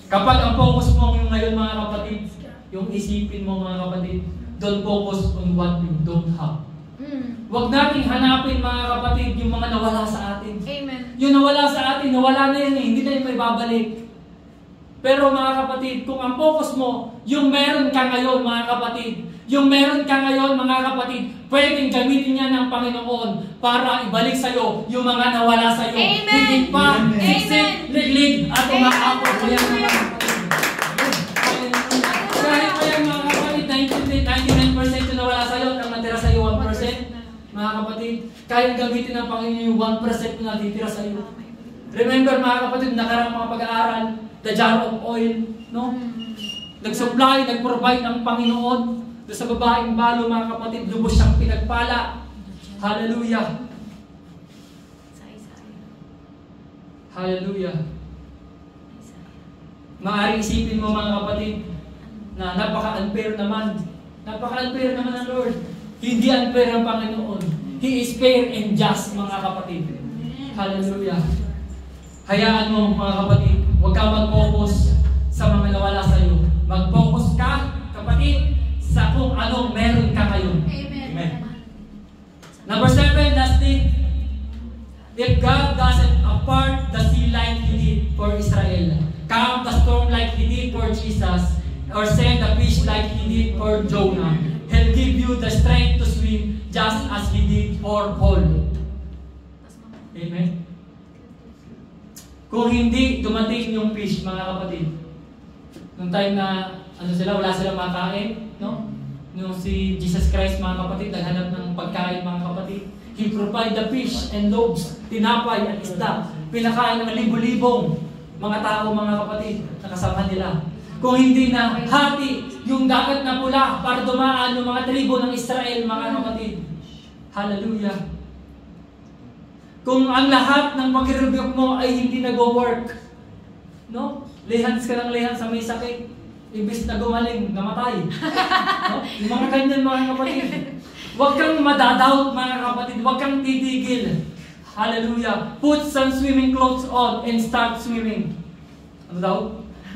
Kapag ang focus mo ngayon mga kapatid, yung isipin mo mga kapatid, don't focus on what you don't have. Huwag nating hanapin mga kapatid yung mga nawala sa atin. Amen. Yung nawala sa atin, nawala na yan eh, hindi na yung may babalik. Pero mga kapatid, kung ang focus mo, yung meron ka ngayon mga kapatid, yung meron ka ngayon mga kapatid, pwedeng gamitin niya ng Panginoon para ibalik sa'yo yung mga nawala sa'yo. Amen. Hindi pa, Amen. siksik, liglig, at umaakot. Kaya mga kapatid. Kahit kaya mga kapatid, 99% yung nawala sa'yo at ang natira sa'yo 1%. Mga kapatid, kaya gamitin ng Panginoon yung 1% na natitira sa'yo. Remember mga kapatid, nakarang mga pag-aaral, the jar of oil, no? Nag-supply, nag-provide ang Panginoon doon sa babaeng balo mga kapatid, lubos siyang pinagpala. Hallelujah. Hallelujah. Maaaring isipin mo mga kapatid na napaka-unfair naman. Napaka-unfair naman ng Lord. Hindi unfair ang Panginoon. He is fair and just mga kapatid. Hallelujah. Hayaan mo mga kapatid, huwag ka mag-focus sa mga nawala sa iyo. Mag-focus ka, kapatid, sa kung anong meron ka ngayon. Amen. Number 7, lastly, if God doesn't apart the sea like He did for Israel, calm the storm like He did for Jesus, or send the fish like He did for Jonah, He'll give you the strength to swim just as He did for Paul. Amen? Kung hindi dumating yung fish, mga kapatid, nung time na wala silang makain, no? Nung si Jesus Christ, mga kapatid, naghanap ng pagkain, mga kapatid, He provide the fish and loaves, tinapay at isda. Pinakain ng libo-libong mga tao, mga kapatid, na kasama nila. Kung hindi na hati yung dagat na pula para dumaan yung mga tribo ng Israel, mga kapatid. Hallelujah. Kung ang lahat ng pag-rebuke mo ay hindi nag-work, no? Lihans ka ng lihans sa may sakit, imbis na gumaling, namatay. No? Yung mga ganyan, mga kapatid. Huwag kang madadoubt, mga kapatid. Huwag kang titigil. Hallelujah. Put some swimming clothes on and start swimming. Ano daw?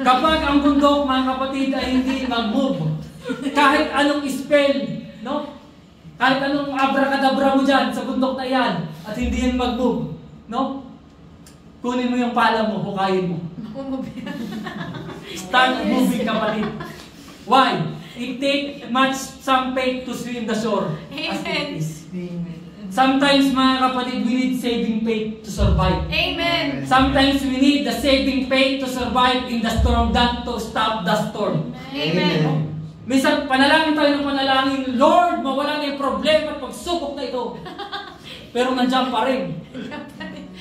Kapag ang bundok, mga kapatid, ay hindi mag-move, kahit anong spell, no? Kahit anong abracadabra mo dyan sa bundok na yan, at hindi yan mag-move, no? Kunin mo yung pala mo, hukayin mo. Start moving, kapatid. Why? It takes some faith to swim the shore. As it is. Sometimes, mga kapatid, we need saving faith to survive. Amen. Sometimes we need the saving faith to survive in the storm than to stop the storm. Amen. Minsan, panalangin tayo ng panalangin, Lord, mawala na yung problema at pagsubok na ito. Pero nandiyan pa rin.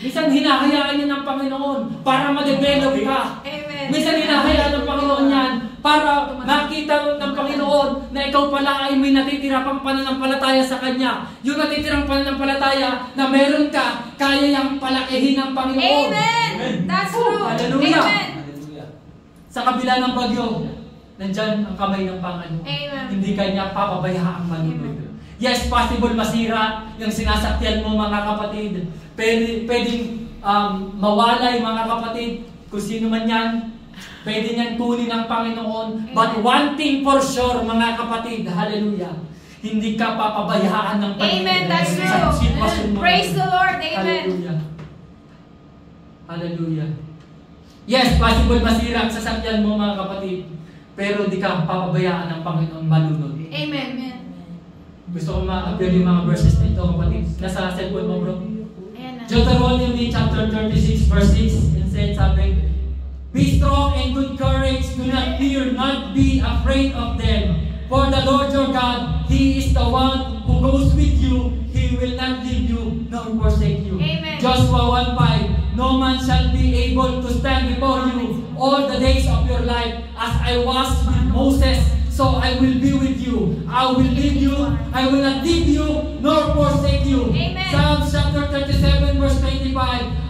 Minsan, hinahayaan niya ng Panginoon para ma-develop ka. Amen. Minsan, hinahayaan ng Panginoon yan para makita ng Panginoon na ikaw pala ay may natitira pang pananampalataya sa Kanya. Yung natitirang pananampalataya na meron ka, kaya yang palakihin ng Panginoon. Amen. That's true. Hallelujah. Amen. Sa kabila ng bagyo, nandyan ang kamay ng Panginoon. Amen. Hindi Kanya papabayaang manunod. Yes, possible masira yung sinasakyan mo, mga kapatid. Pwedeng mawalay, mga kapatid, kung sino man yan. Pwede niyan kunin ng Panginoon. But one thing for sure, mga kapatid, hallelujah, hindi ka papabayaan ng Panginoon. Amen, that's true. Praise the Lord, amen. Hallelujah. Hallelujah. Yes, possible masira ang sasakyan mo, mga kapatid, pero hindi ka papabayaan ng Panginoon malunod. Amen. Gusto ko ma-appeal yung mga verses na ito, kapatid. Nasa cellphone mo, bro. Ayan na. Deuteronomy chapter 36, verse 6, and said, sabi, be strong and good courage, do not fear, not be afraid of them. For the Lord your God, He is the one who goes with you. He will not leave you nor forsake you. Amen. Joshua 1:5, no man shall be able to stand before you all the days of your life. As I was with Moses, so I will be with you. I will lead you. I will not leave you nor forsake you. Amen. Psalms chapter 37, verse 25,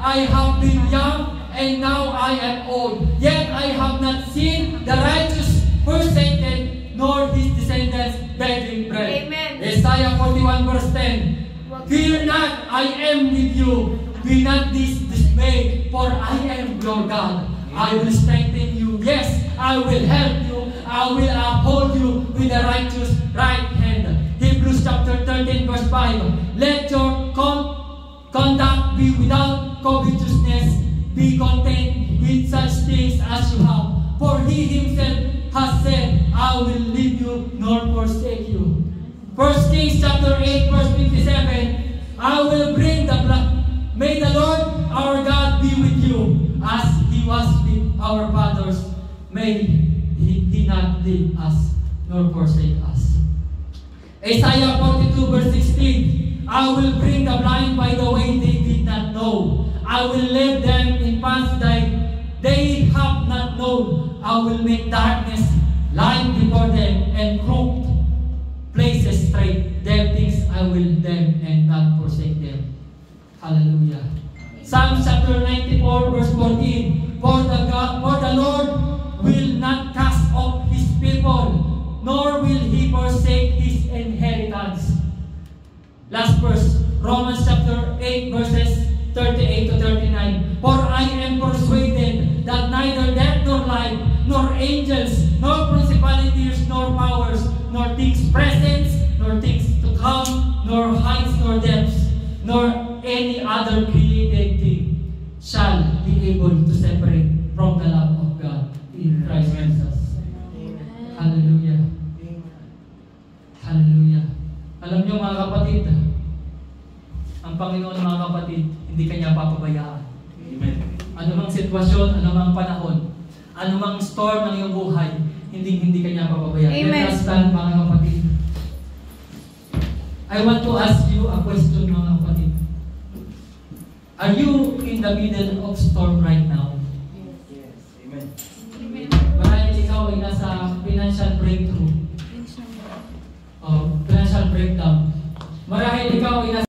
I have been young, and now I am old. Yet I have not seen the righteous forsaken, nor his descendants begging bread. Amen. Isaiah 41 verse 10. Fear not, I am with you. Be not dismayed, for I am your God. I will strengthen you. Yes, I will help you. I will uphold you with the righteous right hand. Hebrews chapter 13 verse 5. Let your conduct be without covetousness. Be content with such things as you have. For He Himself has said, I will leave you nor forsake you. 1 Kings chapter 8 verse 57. I will bring the blood. May the Lord our God be with you as He was with our fathers. May He not leave us nor forsake us. Isaiah 42 verse 16. I will bring the blind by the way they did not know. I will lead them in paths that they have not known. I will make darkness light before them and crooked places straight. Their things I will them and not forsake them. Hallelujah. Psalm chapter 94 verse 14. For the Lord will not cast off His people, nor will He forsake His inheritance. Last verse, Romans chapter 8 verses 38 to 39. For I am persuaded that neither death nor life, nor angels, nor principalities, nor powers, nor things present, nor things to come, nor heights, nor depths, nor any other created thing shall be able to separate from the love of God in Christ Jesus. Hallelujah. Hallelujah. Alam niyo, mga kapatid, ang Panginoon, mga kapatid, hindi Kanya papabayaan. Amen. Anumang sitwasyon, anumang panahon, anumang storm ng iyong buhay, hindi Kanya papabayaan. Amen. Let us stand, mga kapatid. I want to ask you a question, mga kapatid. Are you in the middle of storm right now? Amen. Marahil ikaw ay nasa financial breakthrough. Financial breakdown.